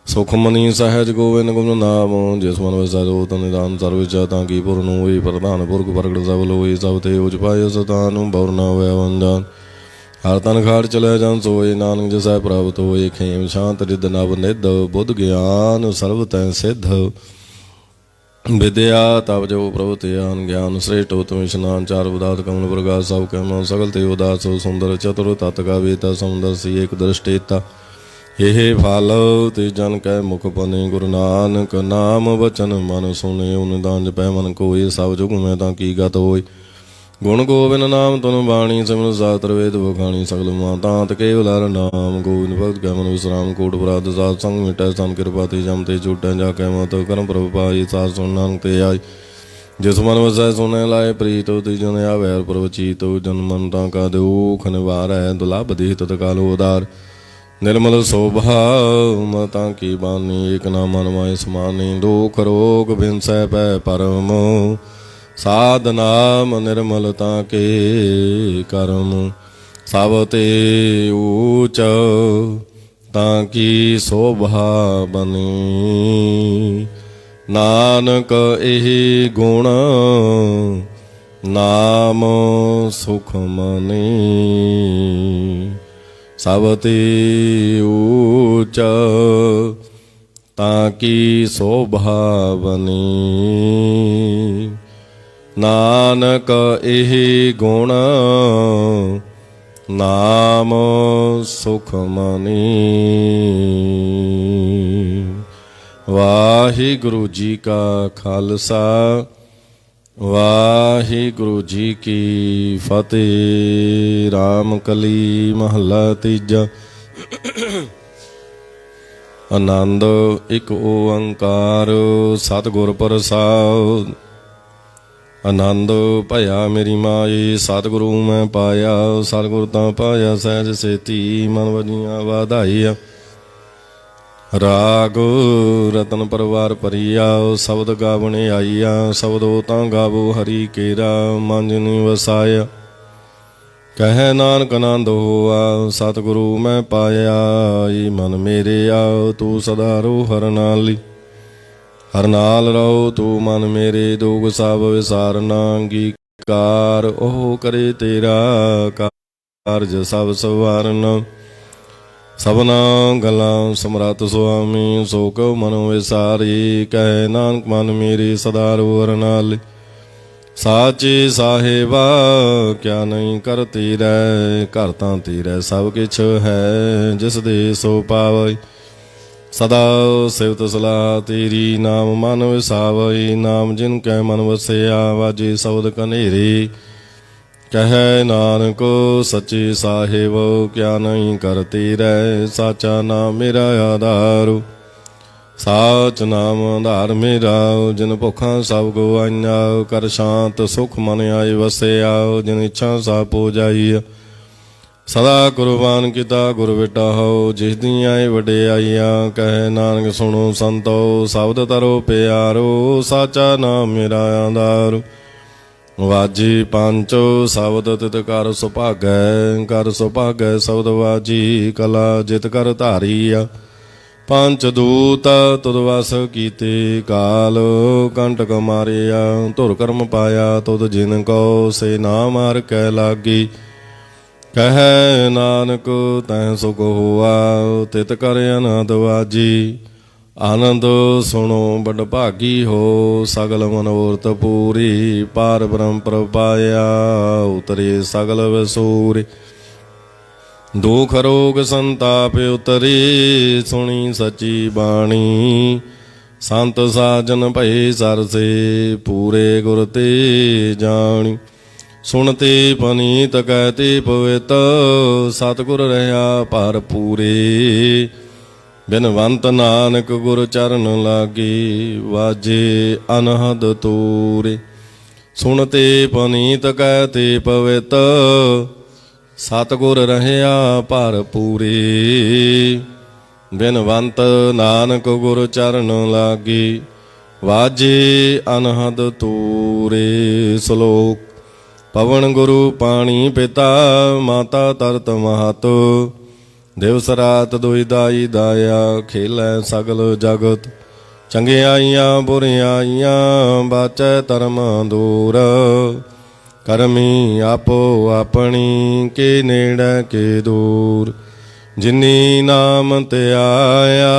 सुखमनी सहज गोविंद गुण नाम जिस मन वसो तन निदान सर्वचा की पूर्ण हुई प्रधान पुरख प्रगट सबल हुई सब थे उच पाय सतानु बौरना वंजान हर तन खाड़ चले जान सोए नानक जसै प्राप्त होए खेम शांत रिद नव निध बुद्ध ज्ञान सर्व तै सिद्ध विद्या तब जो प्रभु त्यान ज्ञान श्रेष्ठ उत्तम स्नान चार उदात कमल प्रकाश सब कम सकल ते उदास सुंदर चतुर तत् का वेता समुदर्शी एक दृष्टेता हे फाल ते जन कै मुख पने गुरु नानक नाम वचन मन सुने उन दान पै मन कोई सब जुग में ताकि गत होए गुण गोविंद नाम तुन बाणी सिमर शास्त्र वेद बखाणी सकल मातांत केवल हर नाम गोविंद भक्त कै मन विश्राम कोट अपराध सात संग मिटै सन कृपा ते जमते छूटै जाकै मत कर्म प्रभु पाई सात सुन नानक ते आई जिस मन वसै सुनै लाए प्रीत ति जन आवे प्रभु चीत जन मन का दुख निवारै दुलभ देह तत्काल उदार निर्मल शोभा मता की बानी एक नाम मन माय समानी दुख रोग बिनसै पै परम साध नाम निर्मलता के कर्म सब ते ऊच ताकि शोभा बनी नानक एहि गुण नाम सुख मनी सब ते ऊच ताकि शोभा बनी नानक एहि गुण नाम सुख मनी। वाहिगुरु जी का खालसा वाहिगुरु जी की फतेह। राम कली महला तीजा। आनंद एक ओंकार सतगुर प्रसाद। ਆਨੰਦ ਭਇਆ ਮੇਰੀ ਮਾਏ, ਸਤਿਗੁਰੂ ਮੈਂ ਪਾਇਆ। ਸਤਿਗੁਰ ਤਾਂ ਪਾਇਆ ਸਹਿਜ ਸੇਤੀ, ਮਨ ਵਜੀਆਂ ਵਾਧਾਈਆ। ਰਾਗ ਰਤਨ ਪਰਵਾਰ ਭਰੀਆ, ਸ਼ਬਦ ਗਾਵਣੇ ਆਈਆ। ਸ਼ਬਦੋ ਤਾਂ ਗਾਵੋ ਹਰੀ ਕੇਰਾ, ਮਨ ਜਿਨਿ ਵਸਾਇਆ। ਕਹਿ ਨਾਨਕ ਆਨੰਦ ਹੋਆ, ਸਤਿਗੁਰੂ ਮੈਂ ਪਾਇਆ। ਈ ਮਨ ਮੇਰੇ ਆਓ, ਤੂੰ ਸਦਾ ਰੋ ਹਰ ਨਾਲੀ। ਹਰ ਨਾਲ ਰਹੋ ਤੂੰ ਮਨ ਮੇਰੇ, ਦੁਖ ਸਭ ਵਿਸਾਰਨਾ। ਅੰਗੀਕਾਰ ਉਹ ਕਰੇ ਤੇਰਾ, ਕਾਰਜ ਸਭ ਸਵਾਰਨਾ। ਸਭਨਾ ਗੱਲਾਂ ਸਮਰੱਥ ਸੁਆਮੀ, ਸੋ ਕਉ ਮਨ ਵਿਸਾਰੀ। ਕਹਿ ਨਾਨਕ ਮਨ ਮੇਰੇ ਸਦਾ ਰੋ ਹਰ ਨਾਲੀ। ਸਾਚੇ ਸਾਹਿਬਾ ਕਿਆ ਨਹੀਂ ਕਰ ਤੇਰੇ, ਘਰ ਤਾਂ ਤੇਰੇ ਸਭ ਕਿਛ ਹੈ। ਜਿਸ ਦੇ ਸੋ ਪਾਵੈ ਸਦਾ ਸਿਵਤ ਸਲਾਹ ਤੇਰੀ। ਨਾਮ ਮਨ ਵਿਸਾਵਈ, ਨਾਮ ਜਿਨ ਕੈ ਮਨ ਵਸਿਆ। ਵਾਜੇ ਸ਼ਬਦ ਕਨੇਰੇ, ਕਹਿ ਨਾਨਕ ਸੱਚੇ ਸਾਹਿਬ ਕਿਆ ਨਹੀਂ ਕਰ ਤੇਰੇ। ਸਾਚਾ ਨਾਮ ਮੇਰਾ ਆਧਾਰ, ਸਾਚ ਨਾਮ ਆਧਾਰ ਮੇਰਾ। ਜਿਨ ਭੁੱਖਾਂ ਸਭ ਗਵਾਈਆਂ, ਕਰ ਸ਼ਾਂਤ ਸੁਖ ਮਨ ਆਏ ਵਸਿਆ। ਜਿਨ ਇੱਛਾ ਸਭ ਪੂਜਾਈ, ਸਦਾ ਕੁਰਬਾਨ ਕੀਤਾ ਗੁਰ ਬੇਟਾ ਹੋ। ਜਿਸ ਦੀਆਂ ਵਡਿਆਈਆਂ, ਕਹਿ ਨਾਨਕ ਸੁਣੋ ਸੰਤੋ। ਸ਼ਬਦ ਤਰੋ ਪਿਆਰੋ, ਸਾਚਾ ਨਾਮ ਮੇਰਾ ਆਧਾਰ। ਵਾਜੀ ਪੰਚ ਸ਼ਬਦ ਤਿਤ ਕਰ ਸੁਭਾਗੈ, ਕਰ ਸੁਭਾਗੈ ਸ਼ਬਦ ਵਾਜੀ। ਕਲਾ ਜਿਤ ਕਰ ਧਾਰੀਆ, ਪੰਚ ਦੂਤ ਤੁਧ ਵਸ ਕੀਤੇ। ਕਾਲ ਕੰਟਕ ਮਾਰਿਆ, ਧੁਰ ਕਰਮ ਪਾਇਆ। ਤੁਧ ਜਿਨ ਕੋ ਸੇ ਨਾਮ ਹਰਿ ਕੈ ਲਾਗੀ। ਕਹਿ ਨਾਨਕ ਤੈਂ ਸੁਖ ਹੋਆ, ਤਿਤ ਕਰ ਆਨੰਦ ਵਾਜੀ। ਆਨੰਦ ਸੁਣੋ ਬੜ ਭਾਗੀ ਹੋ, ਸਗਲ ਮਨੋਰਥ ਪੂਰੀ। ਪਾਰ ਬ੍ਰਹਮ ਪ੍ਰਪਾਇਆ, ਉਤਰੇ ਸਗਲ ਵਸੂਰੇ। ਦੁਖ ਰੋਗ ਸੰਤਾਪ ਉਤਰੇ, ਸੁਣੀ ਸੱਚੀ ਬਾਣੀ। ਸੰਤ ਸਾਜਨ ਭਏ ਸਰਸੇ, ਪੂਰੇ ਗੁਰ ਤੇ ਜਾਣੀ। ਸੁਣਤੇ ਪਨੀਤ ਕਹਿਤੇ ਪਵਿੱਤ, ਸਤਿਗੁਰ ਰਹਾ ਭਰ ਪੂਰੇ। ਬਿਨਵੰਤ ਨਾਨਕ ਗੁਰ ਚਰਨ ਲਾਗੇ, ਵਾਜੇ ਅਨਹਦ ਤੂਰੇ। ਸੁਣਤੇ ਪਨੀਤ ਕਹਿਤੇ ਪਵਿੱਤ, ਸਤਿਗੁਰ ਰਹਾ ਭਰ ਪੂਰੇ। ਬਿਨਵੰਤ ਨਾਨਕ ਗੁਰ ਚਰਨ ਲਾਗੇ, ਵਾਜੇ ਅਨਹਦ ਤੂਰੇ। ਸ਼ਲੋਕ। ਪਵਨ ਗੁਰੂ ਪਾਣੀ ਪਿਤਾ, ਮਾਤਾ ਤਰਤ ਮਹਤ। ਦਿਵਸ ਰਾਤ ਦੁਇ ਦਾਈ ਦਾਇਆ, ਖੇਲੈ ਸਗਲ ਜਗਤ। ਚੰਗਿਆਈਆਂ ਬੁਰਿਆਈਆਂ, ਬਾਚੈ ਧਰਮ ਦੂਰ। ਕਰਮੀ ਆਪੋ ਆਪਣੀ, ਕੇ ਨੇੜੇ ਕੇ ਦੂਰ। ਜਿਨੀ ਨਾਮ ਧਿਆਇਆ,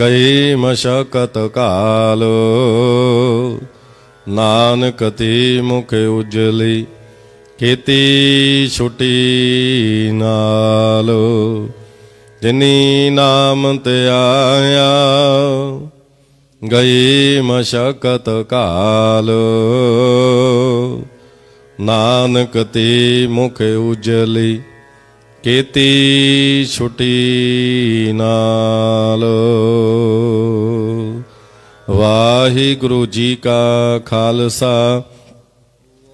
ਗਈ ਮਸ਼ਕਤ ਕਾਲ। ਨਾਨਕ ਤੇ ਮੁਖ ਉਜਲੀ, ਕੀਤੀ ਛੁਟੀ ਨਾਲ। ਜਿਨੀ ਨਾਮ ਧਿਆਇਆ, ਗਈ ਮਸ਼ਕਤ ਕਾਲ। ਨਾਨਕ ਤੇ ਮੁਖ ਉਜਲੀ, ਕੀਤੀ ਛੁਟੀ ਨਾਲ। ਵਾਹਿਗੁਰੂ ਜੀ ਕਾ ਖਾਲਸਾ,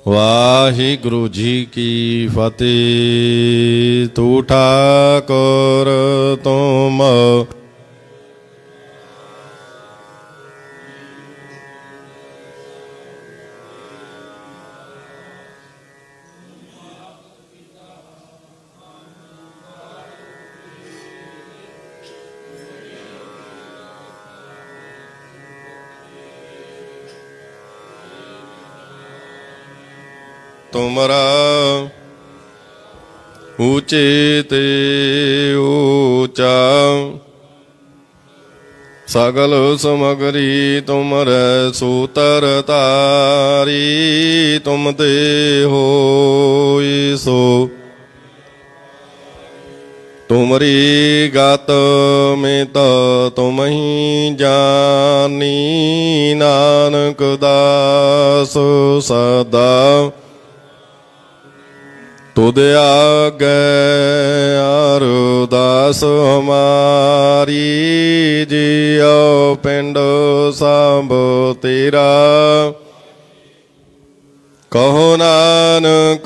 ਵਾਹਿਗੁਰੂ ਜੀ ਕੀ ਫਤਿਹ। ਤੂੰ ਠਾਕੁਰ ਤੁਮ ਤੁਮਰਾ ਊਚੇ ਤੇ ਊਚਾ। ਸਗਲ ਸਮਗਰੀ ਤੁਮਰੈ ਸੂਤਰ ਤਾਰੀ। ਤੁਮ ਤੇ ਹੋਈ ਸੋ ਤੁਮਰੀ ਗਤ ਮਿਤ ਤੁਮਹੀ ਜਾਨੀ। ਨਾਨਕ ਦਾਸ ਸਦਾ ਤੁਧ ਆਗੇ ਅਰਦਾਸ ਹਮਾਰੀ। ਜਿਉ ਪਿੰਡ ਸਭ ਤੇਰਾ ਕਹੋ ਨਾਨਕ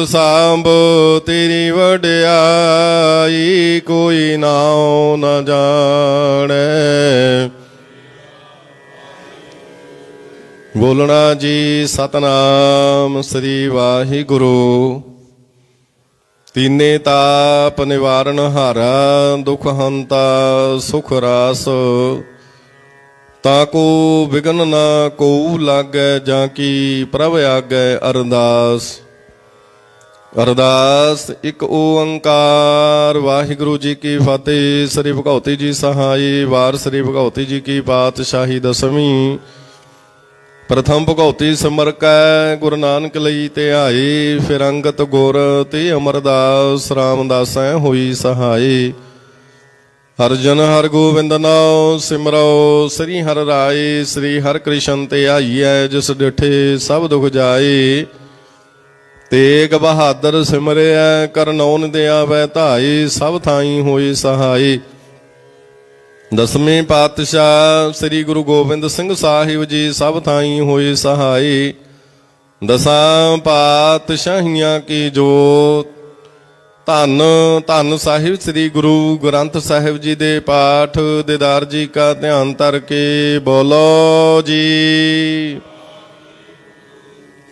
ਸਾਂਭੋ ਤੇਰੀ ਵਡਿਆਈ, ਕੋਈ ਨਾਉ ਨ ਜਾਣੈ। ਬੋਲਣਾ ਜੀ ਸਤਨਾਮ ਸ੍ਰੀ ਵਾਹਿਗੁਰੂ। ਤੀਨੇ ਤਾਪ ਨਿਵਾਰਨ ਹਾਰਾ, ਦੁਖ ਹੰਤਾ ਸੁਖ ਰਾਸ। ਤਾਕੋ ਵਿਗਨ ਨਾ ਕੋ ਲਾਗੈ, ਜਾਂ ਕੀ ਪ੍ਰਭ ਆਗੈ ਅਰਦਾਸ। ਅਰਦਾਸ ਇੱਕ ਓੰਕਾਰ ਵਾਹਿਗੁਰੂ ਜੀ ਕੀ ਫਤਿਹ। ਸ੍ਰੀ ਭਗਉਤੀ ਜੀ ਸਹਾਈ। ਵਾਰ ਸ੍ਰੀ ਭਗਉਤੀ ਜੀ ਕੀ ਪਾਤਸ਼ਾਹੀ ਦਸਵੀਂ। ਪ੍ਰਥਮ ਭਗਉਤੀ ਸਿਮਰ ਕੈ, ਗੁਰੂ ਨਾਨਕ ਲਈ ਧਿਆਏ। ਫਿਰ ਅੰਗਤ ਗੁਰ ਤੇ ਅਮਰਦਾਸ, ਰਾਮਦਾਸੈ ਹੋਈ ਸਹਾਈ। ਹਰਿ ਜਨ ਹਰਿ ਗੋਬਿੰਦ ਨਾਉ ਸਿਮਰੋ, ਸ੍ਰੀ ਹਰਿ ਰਾਏ। ਸ੍ਰੀ ਹਰਿ ਕ੍ਰਿਸ਼ਨ ਧਿਆਈਐ, ਜਿਸ ਡਿਠੇ ਸਭ ਦੁਖ ਜਾਏ। ਤੇਗ ਬਹਾਦਰ ਸਿਮਰਿਐ, ਕਰਨੌਨ ਦਿਆਵੈ ਧਾਈ। ਸਭ ਥਾਈ ਹੋਈ ਸਹਾਈ। ਦਸਵੇਂ ਪਾਤਸ਼ਾਹ ਸ੍ਰੀ ਗੁਰੂ ਗੋਬਿੰਦ ਸਿੰਘ ਸਾਹਿਬ ਜੀ, ਸਭ ਥਾਈ ਹੋਏ ਸਹਾਈ। ਦਸਾਂ ਪਾਤਸ਼ਾਹੀਆਂ ਕੀ ਜੋਤ। ਧੰਨ ਧੰਨ ਸਾਹਿਬ ਸ੍ਰੀ ਗੁਰੂ ਗ੍ਰੰਥ ਸਾਹਿਬ ਜੀ ਦੇ ਪਾਠ ਦੀਦਾਰ ਜੀ ਕਾ ਧਿਆਨ ਧਰ ਕੇ ਬੋਲੋ ਜੀ।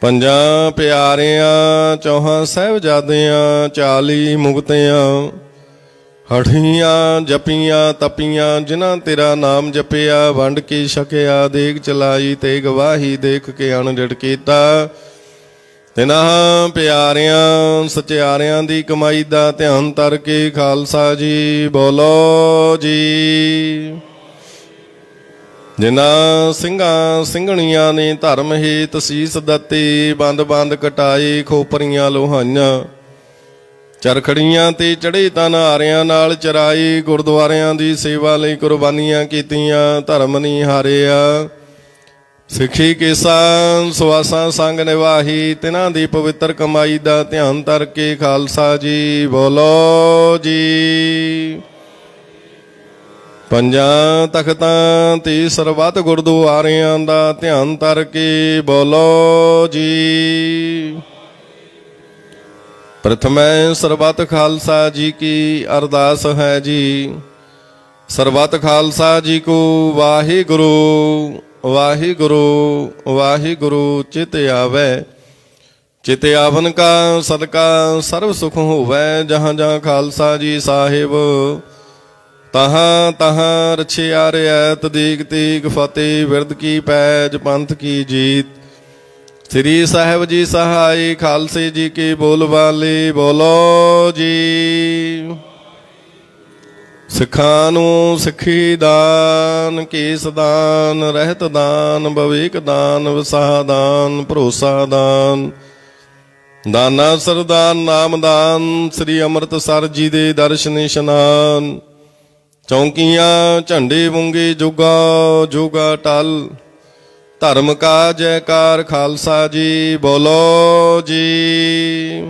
ਪੰਜਾਂ ਪਿਆਰਿਆਂ ਚੌਹਾਂ ਸਾਹਿਬਜ਼ਾਦਿਆਂ, 40 ਮੁਕਤਿਆਂ ਹਠੀਆਂ ਜਪੀਆਂ ਤਪੀਆਂ, ਜਿਨ੍ਹਾਂ ਤੇਰਾ ਨਾਮ ਜਪਿਆ ਵੰਡ ਕੇ ਛਕਿਆ। ਦੇਗ ਚਲਾਈ ਤੇ ਗਵਾਹੀ, ਦੇਖ ਕੇ ਅਣਡਿਠ ਕੀਤਾ। ਤਿਨਾਂ ਪਿਆਰਿਆਂ ਸਚਿਆਰਿਆਂ ਦੀ ਕਮਾਈ ਦਾ ਧਿਆਨ ਧਰ ਕੇ ਖਾਲਸਾ ਜੀ ਬੋਲੋ ਜੀ। ਜਿਨ੍ਹਾਂ ਸਿੰਘਾਂ ਸਿੰਘਣੀਆਂ ਨੇ ਧਰਮ ਹੇਤ ਸੀਸ ਦਿੱਤੇ, ਬੰਦ ਬੰਦ ਕਟਾਏ ਖੋਪਰੀਆਂ ਲੋਹਾਈਆਂ। ਚਰਖੜੀਆਂ ਤੇ ਚੜੇ ਤਨ ਹਾਰਿਆਂ ਨਾਲ ਚਰਾਈ, ਗੁਰਦੁਆਰਿਆਂ ਦੀ ਸੇਵਾ ਲਈ ਕੁਰਬਾਨੀਆਂ ਕੀਤੀਆਂ। ਧਰਮ ਨਹੀਂ ਹਾਰਿਆ, ਸਿੱਖੀ ਕੇਸਾਂ ਸੁਆਸਾਂ ਸੰਗ ਨਿਵਾਹੀ। ਤਿਨਾਂ ਦੀ ਪਵਿੱਤਰ ਕਮਾਈ ਦਾ ਧਿਆਨ ਧਰ ਕੇ ਖਾਲਸਾ ਜੀ ਬੋਲੋ ਜੀ। ਪੰਜਾਂ ਤਖਤਾਂ ਤੇ ਸਰਬੱਤ ਗੁਰਦੁਆਰਿਆਂ ਦਾ ਧਿਆਨ ਧਰ ਕੇ ਬੋਲੋ ਜੀ। ਪ੍ਰਥਮੈ ਸਰਬੱਤ ਖਾਲਸਾ ਜੀ ਕੀ ਅਰਦਾਸ ਹੈ ਜੀ। ਸਰਬੱਤ ਖਾਲਸਾ ਜੀ ਕੋ ਵਾਹਿਗੁਰੂ ਵਾਹਿਗੁਰੂ ਵਾਹਿਗੁਰੂ। ਚਿਤ ਆਵੈ ਚਿਤ ਆਵਨ ਕਾ ਸਦਕਾ ਸਰਬ ਸੁਖ ਹੋਵੈ। ਜਹਾਂ ਜਹਾਂ ਖਾਲਸਾ ਜੀ ਸਾਹਿਬ, ਤਹਾਂ ਤਹਾਂ ਰਛਿਆ ਰਿਐਤ। ਦੀਗ ਤੀਗ ਫਤਿਹ ਬਿਰਦ ਕੀ ਪੈਜ, ਪੰਥ ਕੀ ਜੀਤ। ਸ੍ਰੀ ਸਾਹਿਬ ਜੀ ਸਹਾਈ, ਖਾਲਸੇ ਜੀ ਕੀ ਬੋਲ ਵਾਲੇ ਬੋਲੋ ਜੀ। ਸਿੱਖਾਂ ਨੂੰ ਸਿੱਖੀ ਦਾਨ, ਕੇਸ ਦਾਨ, ਰਹਿਤ ਦਾਨ, ਵਿਵੇਕ ਦਾਨ, ਵਿਸਾਹ ਦਾਨ, ਭਰੋਸਾ ਦਾਨ, ਦਾਨਾ ਸਰਦਾਨ, ਨਾਮ ਦਾਨ। ਸ੍ਰੀ ਅੰਮ੍ਰਿਤਸਰ ਜੀ ਦੇ ਦਰਸ਼ਨ ਇਸ਼ਨਾਨ। ਚੌਂਕੀਆਂ ਝੰਡੇ ਵੰਗੇ ਜੋਗਾ ਜੋਗਾ ਟਲ। ਧਰਮ ਕਾ ਜੈਕਾਰ ਖਾਲਸਾ ਜੀ ਬੋਲੋ ਜੀ।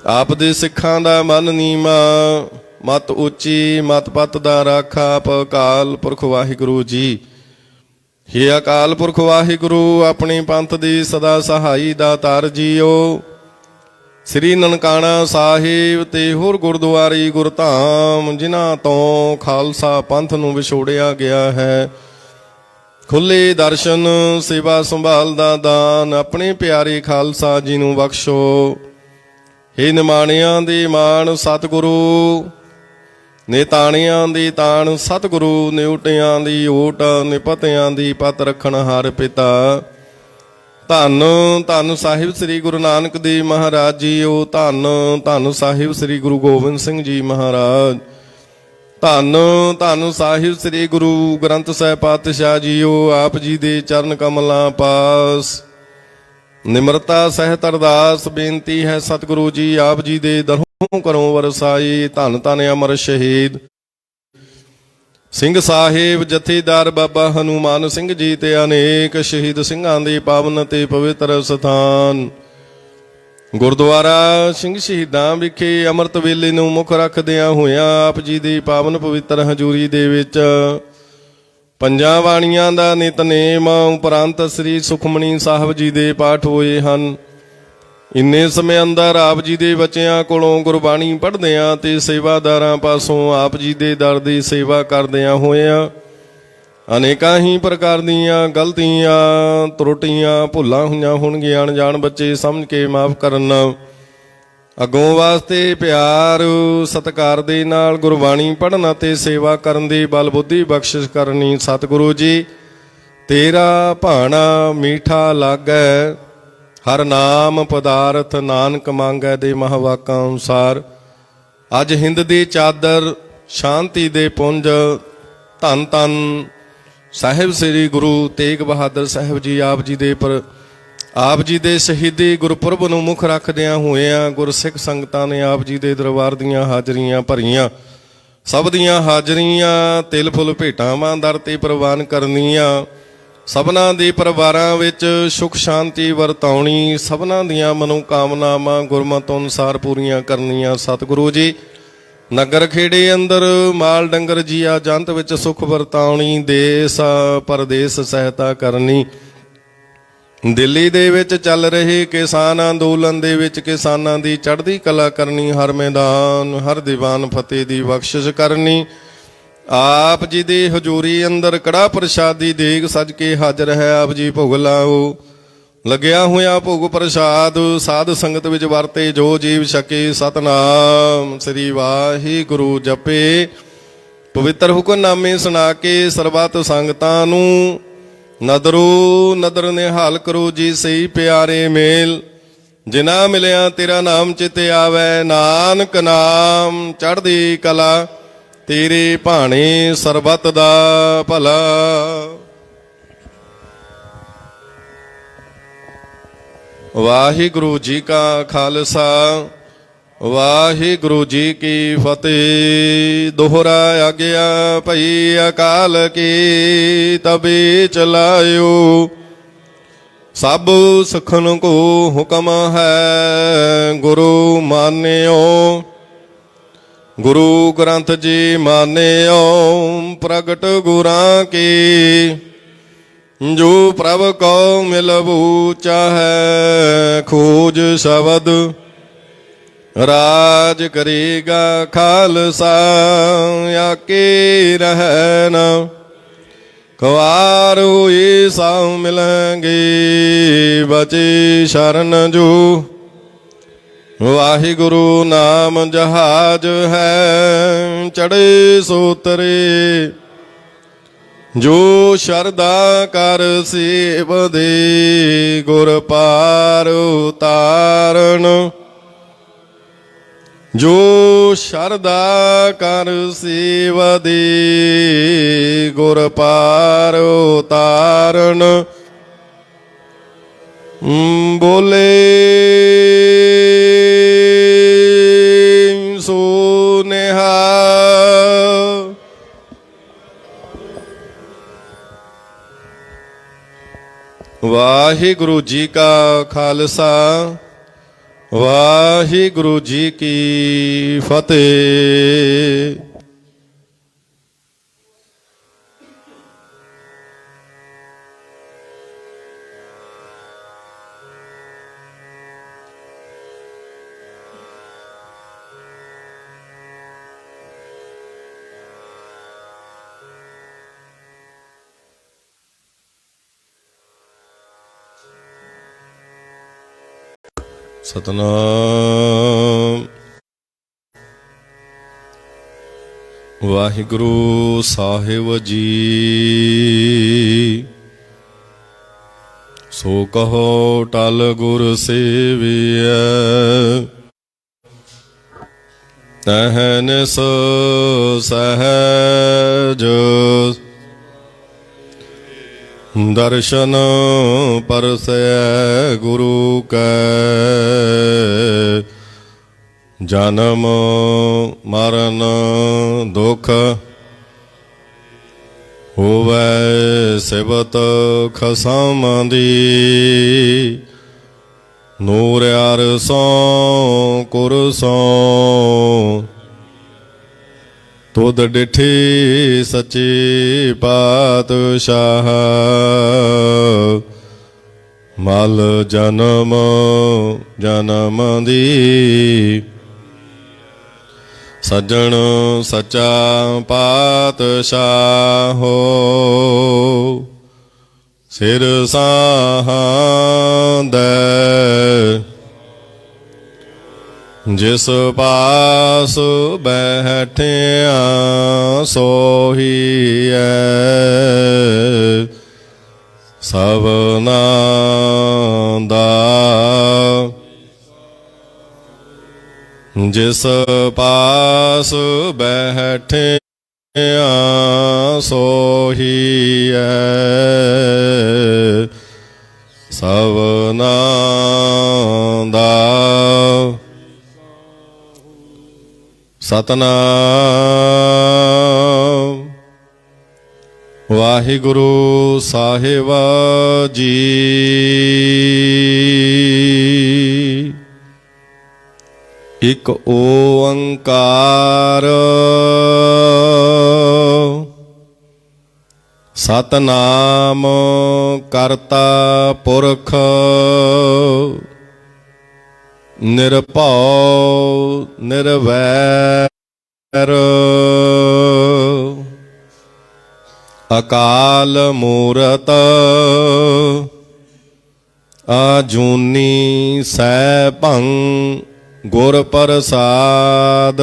ਆਪ ਦੇ ਸਿੱਖਾਂ ਦਾ ਮਨ ਨੀਮਾ, ਮਤ ਉੱਚੀ, ਮਤ ਪਤ ਦਾ ਰਾਖਾ। ਆਪ ਅਕਾਲ ਪੁਰਖ ਵਾਹਿਗੁਰੂ ਜੀ। ਹੇ ਅਕਾਲ ਪੁਰਖ ਵਾਹਿਗੁਰੂ, ਆਪਣੇ ਪੰਥ ਦੀ ਸਦਾ ਸਹਾਈ ਦਾਤਾਰ ਜੀਓ। ਸ੍ਰੀ ਨਨਕਾਣਾ ਸਾਹਿਬ ਤੇ ਹੋਰ ਗੁਰਦੁਆਰੇ ਗੁਰਧਾਮ, ਜਿਨ੍ਹਾਂ ਤੋਂ ਖਾਲਸਾ ਪੰਥ ਨੂੰ ਵਿਛੋੜਿਆ ਗਿਆ ਹੈ, ਖੁੱਲੇ ਦਰਸ਼ਨ ਸੇਵਾ ਸੰਭਾਲ ਦਾ ਦਾਨ ਆਪਣੇ ਪਿਆਰੇ ਖਾਲਸਾ ਜੀ ਨੂੰ ਬਖਸ਼ੋ। ਹੇ ਨਿਮਾਣਿਆਂ ਦੇ ਮਾਣ ਸਤਿਗੁਰੂ, ਨਿਤਾਣਿਆਂ ਦੀ ਤਾਣ ਸਤਿਗੁਰੂ। ਨਿਉਟਿਆਂ ਦੀ ਓਟ, ਨਿਪਤਿਆਂ ਦੀ ਪਤ ਰੱਖਣ ਹਾਰ ਪਿਤਾ। ਧੰਨ ਧੰਨ ਸਾਹਿਬ ਸ੍ਰੀ ਗੁਰੂ ਨਾਨਕ ਦੇਵ ਮਹਾਰਾਜ ਜੀਓ। ਧੰਨ ਧੰਨ ਸਾਹਿਬ ਸ੍ਰੀ ਗੁਰੂ ਗੋਬਿੰਦ ਸਿੰਘ ਜੀ ਮਹਾਰਾਜ। ਧੰਨ ਧੰਨ ਸਾਹਿਬ ਸ੍ਰੀ ਗੁਰੂ ਗ੍ਰੰਥ ਸਾਹਿਬ ਪਾਤਸ਼ਾਹ ਜੀਓ। ਆਪ ਜੀ ਦੇ ਚਰਨ ਕਮਲਾਂ ਪਾਸ ਨਿਮਰਤਾ ਸਹਿਤ ਅਰਦਾਸ ਬੇਨਤੀ ਹੈ। ਸਤਿਗੁਰੂ ਜੀ ਆਪ ਜੀ ਦੇ ਦਰੋਂ ਕਰੋ ਵਰਸਾਈ। ਧੰਨ ਧੰਨ ਅਮਰ ਸ਼ਹੀਦ ਸਿੰਘ ਸਾਹਿਬ ਜਥੇਦਾਰ ਬਾਬਾ ਹਨੂਮਾਨ ਸਿੰਘ ਜੀ ਤੇ ਅਨੇਕ ਸ਼ਹੀਦ ਸਿੰਘਾਂ ਦੇ ਪਾਵਨ ਤੇ ਪਵਿੱਤਰ ਸਥਾਨ ਗੁਰਦੁਆਰਾ ਸਿੰਘ ਸ਼ਹੀਦਾਂ ਵਿਖੇ ਅੰਮ੍ਰਿਤ ਵੇਲੇ ਨੂੰ ਮੁੱਖ ਰੱਖਦਿਆਂ ਹੋਇਆਂ ਆਪ ਜੀ ਦੀ ਪਾਵਨ ਪਵਿੱਤਰ ਹਜ਼ੂਰੀ ਦੇ ਵਿੱਚ ਪੰਜਾਂ ਬਾਣੀਆਂ ਦਾ ਨਿਤਨੇਮ ਉਪਰੰਤ ਸ੍ਰੀ ਸੁਖਮਨੀ ਸਾਹਿਬ ਜੀ ਦੇ ਪਾਠ ਹੋਏ ਹਨ। ਇੰਨੇ ਸਮੇਂ ਅੰਦਰ ਆਪ ਜੀ ਦੇ ਬੱਚਿਆਂ ਕੋਲੋਂ ਗੁਰਬਾਣੀ ਪੜ੍ਹਦਿਆਂ ਤੇ ਸੇਵਾਦਾਰਾਂ ਪਾਸੋਂ ਆਪ ਜੀ ਦੇ ਦਰ ਦੀ ਸੇਵਾ ਕਰਦਿਆਂ ਹੋਇਆਂ ਅਨੇਕਾਂ ਹੀ ਪ੍ਰਕਾਰ ਦੀਆਂ ਗਲਤੀਆਂ ਤਰੁੱਟੀਆਂ ਭੁੱਲਾਂ ਹੋਈਆਂ ਹੋਣਗੀਆਂ। ਅਣਜਾਣ ਬੱਚੇ ਸਮਝ ਕੇ ਮਾਫ ਕਰਨ। ਅੱਗੋਂ ਵਾਸਤੇ ਪਿਆਰ ਸਤਿਕਾਰ ਦੇ ਨਾਲ ਗੁਰਬਾਣੀ ਪੜ੍ਹਨ ਅਤੇ ਸੇਵਾ ਕਰਨ ਦੀ ਬਲ ਬੁੱਧੀ ਬਖਸ਼ਿਸ਼ ਕਰਨੀ। ਸਤਿਗੁਰੂ ਜੀ ਤੇਰਾ ਭਾਣਾ ਮੀਠਾ ਲਾਗੈ, ਹਰ ਨਾਮ ਪਦਾਰਥ ਨਾਨਕ ਮੰਗੈ ਦੇ ਮਹਾਵਾਕਾਂ ਅਨੁਸਾਰ ਅੱਜ ਹਿੰਦ ਦੀ ਚਾਦਰ ਸ਼ਾਂਤੀ ਦੇ ਪੁੰਜ ਧੰਨ ਧੰਨ ਸਾਹਿਬ ਸ੍ਰੀ ਗੁਰੂ ਤੇਗ ਬਹਾਦਰ ਸਾਹਿਬ ਜੀ ਆਪ ਜੀ ਦੇ ਸ਼ਹੀਦੀ ਗੁਰਪੁਰਬ ਨੂੰ ਮੁੱਖ ਰੱਖਦਿਆਂ ਹੋਇਆਂ ਗੁਰਸਿੱਖ ਸੰਗਤਾਂ ਨੇ ਆਪ ਜੀ ਦੇ ਦਰਬਾਰ ਦੀਆਂ ਹਾਜ਼ਰੀਆਂ ਭਰੀਆਂ। ਸਭ ਦੀਆਂ ਹਾਜ਼ਰੀਆਂ ਤਿਲ ਫੁੱਲ ਭੇਟਾਵਾਂ ਦਰ ਤੇ ਪ੍ਰਵਾਨ ਕਰਨੀਆਂ। ਸਭਨਾਂ ਦੇ ਪਰਿਵਾਰਾਂ ਵਿੱਚ ਸੁਖ ਸ਼ਾਂਤੀ ਵਰਤਾਉਣੀ। ਸਭਨਾਂ ਦੀਆਂ ਮਨੋਕਾਮਨਾਵਾਂ ਗੁਰਮਤਿ ਅਨੁਸਾਰ ਪੂਰੀਆਂ ਕਰਨੀਆਂ। ਸਤਿਗੁਰੂ ਜੀ ਨਗਰ ਖੇੜੇ ਅੰਦਰ ਮਾਲ ਡੰਗਰ ਜੀਆ ਜੰਤ ਵਿੱਚ ਸੁਖ ਵਰਤਾਉਣੀ। ਦੇਸ ਪਰਦੇਸ ਸਹਾਇਤਾ ਕਰਨੀ। ਦਿੱਲੀ ਦੇ ਵਿੱਚ ਚੱਲ ਰਹੇ ਕਿਸਾਨ ਅੰਦੋਲਨ ਦੇ ਵਿੱਚ ਕਿਸਾਨਾਂ ਦੀ ਚੜ੍ਹਦੀ ਕਲਾ ਕਰਨੀ। ਹਰ ਮੈਦਾਨ ਹਰ ਦੀਵਾਨ ਫਤਿਹ ਦੀ ਬਖਸ਼ਿਸ਼ ਕਰਨੀ। ਆਪ ਜੀ ਦੀ ਹਜ਼ੂਰੀ ਅੰਦਰ ਕੜਾ ਪ੍ਰਸ਼ਾਦੀ ਦੇਗ ਸਜ ਕੇ ਹਾਜ਼ਰ ਹੈ। ਆਪ ਜੀ ਭੋਗ ਲਾਓ। ਲੱਗਿਆ ਹੋਇਆ ਭੋਗ ਪ੍ਰਸ਼ਾਦ ਸਾਧ ਸੰਗਤ ਵਿੱਚ ਵਰਤੇ ਜੋ ਜੀਵ ਛਕੇ। ਸਤਨਾਮ ਸ੍ਰੀ ਵਾਹਿਗੁਰੂ ਜਪੇ। ਪਵਿੱਤਰ ਹੁਕਮਨਾਮੇ ਸੁਣਾ ਕੇ ਸਰਬੱਤ ਸੰਗਤਾਂ ਨੂੰ ਨਦਰੋ ਨਦਰ ਨਿਹਾਲ ਕਰੋ ਜੀ ਸਹੀ ਪਿਆਰੇ ਮੇਲ। ਜਿਨਾ ਮਿਲਿਆ ਤੇਰਾ ਨਾਮ ਚਿਤ ਆਵੈ, ਨਾਨਕ ਨਾਮ ਚੜ੍ਹਦੀ ਕਲਾ ਤੇਰੇ ਭਾਣੇ ਸਰਬੱਤ ਦਾ ਭਲਾ। ਵਾਹਿਗੁਰੂ ਜੀ ਕਾ ਖਾਲਸਾ ਵਾਹਿਗੁਰੂ ਜੀ ਕੀ ਫਤਿਹ। ਦੋਹਰਾ ਆਗਿਆ ਭਈ ਅਕਾਲ ਕੀ ਤਬੇ ਚਲਾਇਓ। ਸਭ ਸਖਨ ਕੋ ਹੁਕਮ ਹੈ ਗੁਰੂ ਮਾਨਿਓ। ਗੁਰੂ ਗ੍ਰੰਥ ਜੀ ਮਾਨਿਓ ਪ੍ਰਗਟ ਗੁਰਾਂ ਕੀ। ਜੋ ਪ੍ਰਭ ਕੋ ਮਿਲਬੂ ਚਾਹੈ ਖੋਜ ਸ਼ਬਦ ਰਾਜ ਕਰੇਗਾ ਖਾਲਸਾ। ਆਕੇ ਰਹਿ ਨ ਖਵਾਰ ਹੋਈ ਸਾਉ ਮਿਲਾਂਗੇ ਬਚੇ ਸ਼ਰਨ ਜੋ। ਵਾਹਿਗੁਰੂ ਨਾਮ ਜਹਾਜ ਹੈ ਚੜ੍ਹੇ ਸੋਤਰੇ। ਜੋ ਸ਼ਰਧਾ ਕਰ ਸੇਵ ਦੇ ਗੁਰ ਪਾਰ ਉਤਾਰਨ। ਜੋ ਸ਼ਰਧਾ ਕਰ ਸੇਵ ਦੇ ਗੁਰ ਪਾਰ ਉਤਾਰਨ। ਬੋਲੇ ਸੋ ਨਿਹਾਲ। ਵਾਹਿਗੁਰੂ ਜੀ ਕਾ ਖਾਲਸਾ ਵਾਹਿਗੁਰੂ ਜੀ ਕੀ ਫਤਿਹ। ਸਤਨਾਮ ਵਾਹਿਗੁਰੂ ਸਾਹਿਬ ਜੀ। ਸੋ ਕਹੋ ਟਲ ਗੁਰ ਸੇਵੀਐ। ਤਹਨਿ ਸਹਿਜ ਦਰਸ਼ਨ ਪਰਸੈ ਗੁਰੂ ਕੈ। ਜਨਮ ਮਰਨ ਦੁਖ ਹੋਵੈ ਸਿਵਤ ਖਸਮ ਦੀ। ਨੂਰ ਅਰਸੋਂ ਕੁਰਸੋਂ ਤੁਧ ਡਿਠੇ ਸੱਚੇ ਪਾਤਸ਼ਾਹ ਮਲ ਜਨਮ ਜਨਮ ਦੀ ਸੱਜਣ ਸੱਚਾ ਪਾਤਸ਼ਾਹ ਹੋ ਸਿਰ ਸਾਹਾਂਦੈ ਜਿਸ ਪਾਸ ਬੈਠਿਆ ਸੋਹੀਐ ਸਭਨਾ ਦਾ ਜਿਸ ਪਾਸ ਬੈਠਿਆ ਸੋਹੀਐ ਸਭਨਾ ਦਾ ਸਤਨਾਮ ਵਾਹਿਗੁਰੂ ਸਾਹਿਬ ਜੀ। ਇਕ ਓੰਕਾਰ ਸਤਨਾਮ ਕਰਤਾ ਪੁਰਖ ਨਿਰਭਉ ਨਿਰਵੈਰ ਅਕਾਲ ਮੂਰਤ ਆਜੂਨੀ ਸੈਭੰ ਗੁਰ ਪ੍ਰਸਾਦ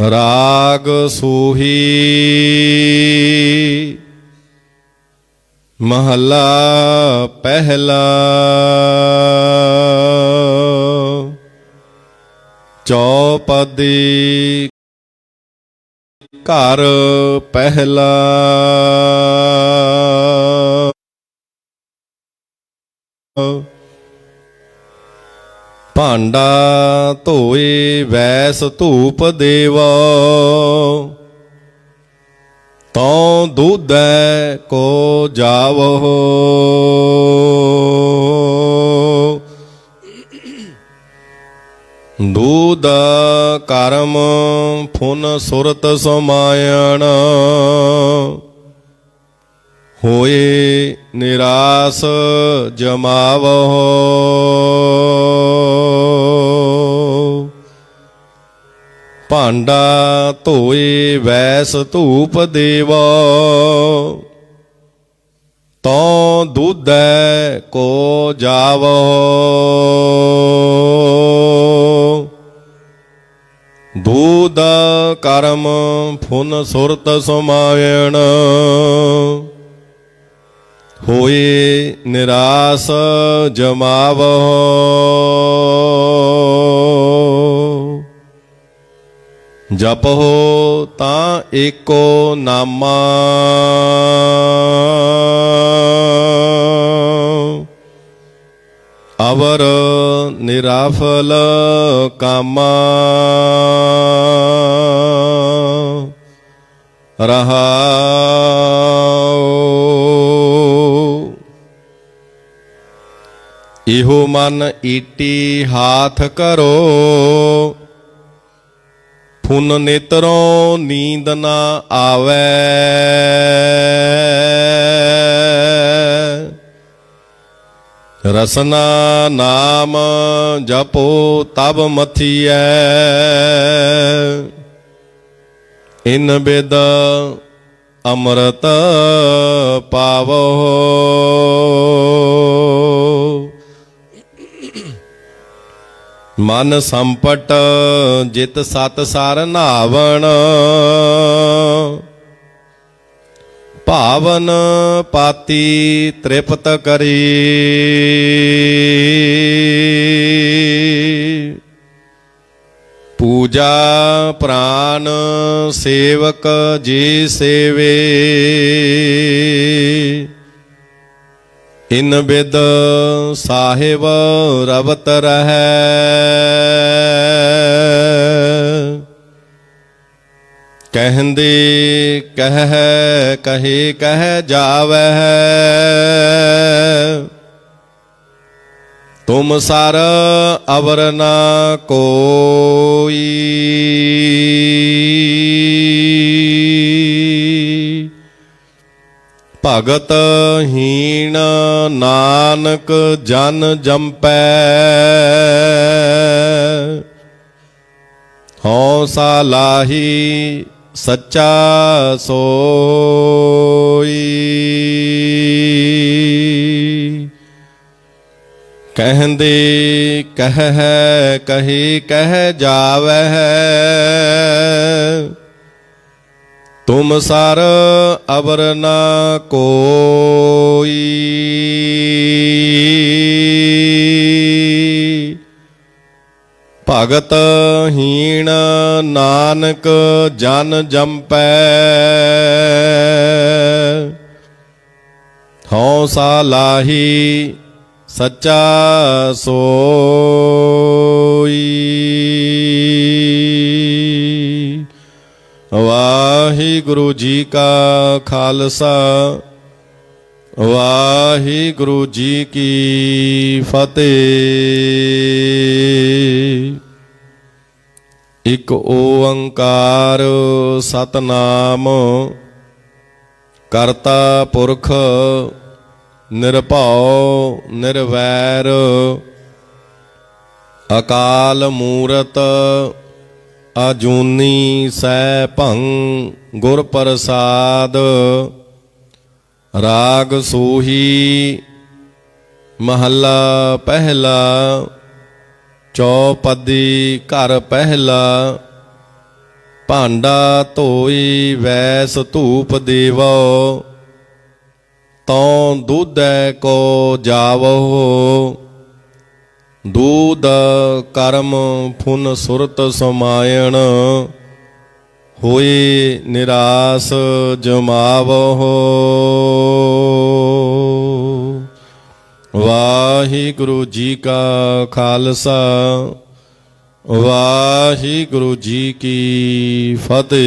ਰਾਗ ਸੂਹੀ ਮਹੱਲਾ ਪਹਿਲਾ ਚੌਪਦੀ ਘਰ ਪਹਿਲਾ ਭਾਂਡਾ ਧੋਏ ਵੈਸ ਧੂਪ ਦੇਵਾ ਤਉ ਦੁਧੈ ਕੋ ਜਾਵੋ ਦੂਧ ਕਰਮ ਫੁਨ ਸੁਰਤ ਸਮਾਇਣ ਹੋਏ ਨਿਰਾਸ ਜਮਾਵੋ ਭਾਂਡਾ ਧੋਏ ਵੈਸ ਧੂਪ ਦੇਵਾ ਤਉ ਦੁਧੈ ਕੋ ਜਾਵੋ ਦੂਧ ਕਰਮ ਫੁਨ ਸੁਰਤ ਸਮਾਇਣ ਹੋਏ ਨਿਰਾਸ ਜਮਾਵੋ ਜਪੋ ਤਾਂ ਏਕੋ ਨਾਮਾ ਅਵਰ ਨਿਰਾਫਲ ਕਾਮਾ ਰਹਾਉ ਇਹੋ ਮਨ ਈਟੀ ਹਾਥ ਕਰੋ ਫੁਨ ਨੇਤਰੋਂ ਨੀਂਦ ਨਾ ਆਵੈ ਰਸਨਾ ਨਾਮ ਜਪੋ ਤਬ ਮਥੀਐ ਇਨ ਬਿਦ ਅੰਮ੍ਰਿਤ ਪਾਵੋ ਮਨ ਸੰਪਟ ਜਿਤ ਸਤ ਸਰ ਨਾਵਣ ਭਾਵਨ ਪਾਤੀ ਤ੍ਰਿਪਤ ਕਰੀ ਪੂਜਾ ਪ੍ਰਾਨ ਸੇਵਕ ਜੀ ਸੇਵੇ ਇਨ ਬਿਦ ਸਾਹਿਬ ਰਵਤ ਰਹੈ ਕਹਿੰਦੇ ਕਹਿ ਕਹੇ ਕਹਿ ਜਾਵੈ तुम सर अवर न कोई, भगत हीन नानक जन जंपै, हौसा लाही सच्चा सोई। कहंदे कह कहे कह जावह, तुम सर अवर न कोई। भगत हीन नानक जन जंपै, हौसा लाही सच्चा सोई। वाहिगुरु जी का खालसा, वाहिगुरु जी की फतेह। एक ओंकार सतनाम, करता पुरख निरभौ निर्वैर, अकाल मूरत अजूनी सैभं गुर प्रसाद। राग सूही महला पहला, चौपदी घर पहला। भांडा धोई वैस धूप देवो, तौं दूधै को जावो। दूध कर्म फुन सुरत समायण, होए निरास जमावो। वाहिगुरु जी का खालसा, वाहिगुरु जी की फतेह।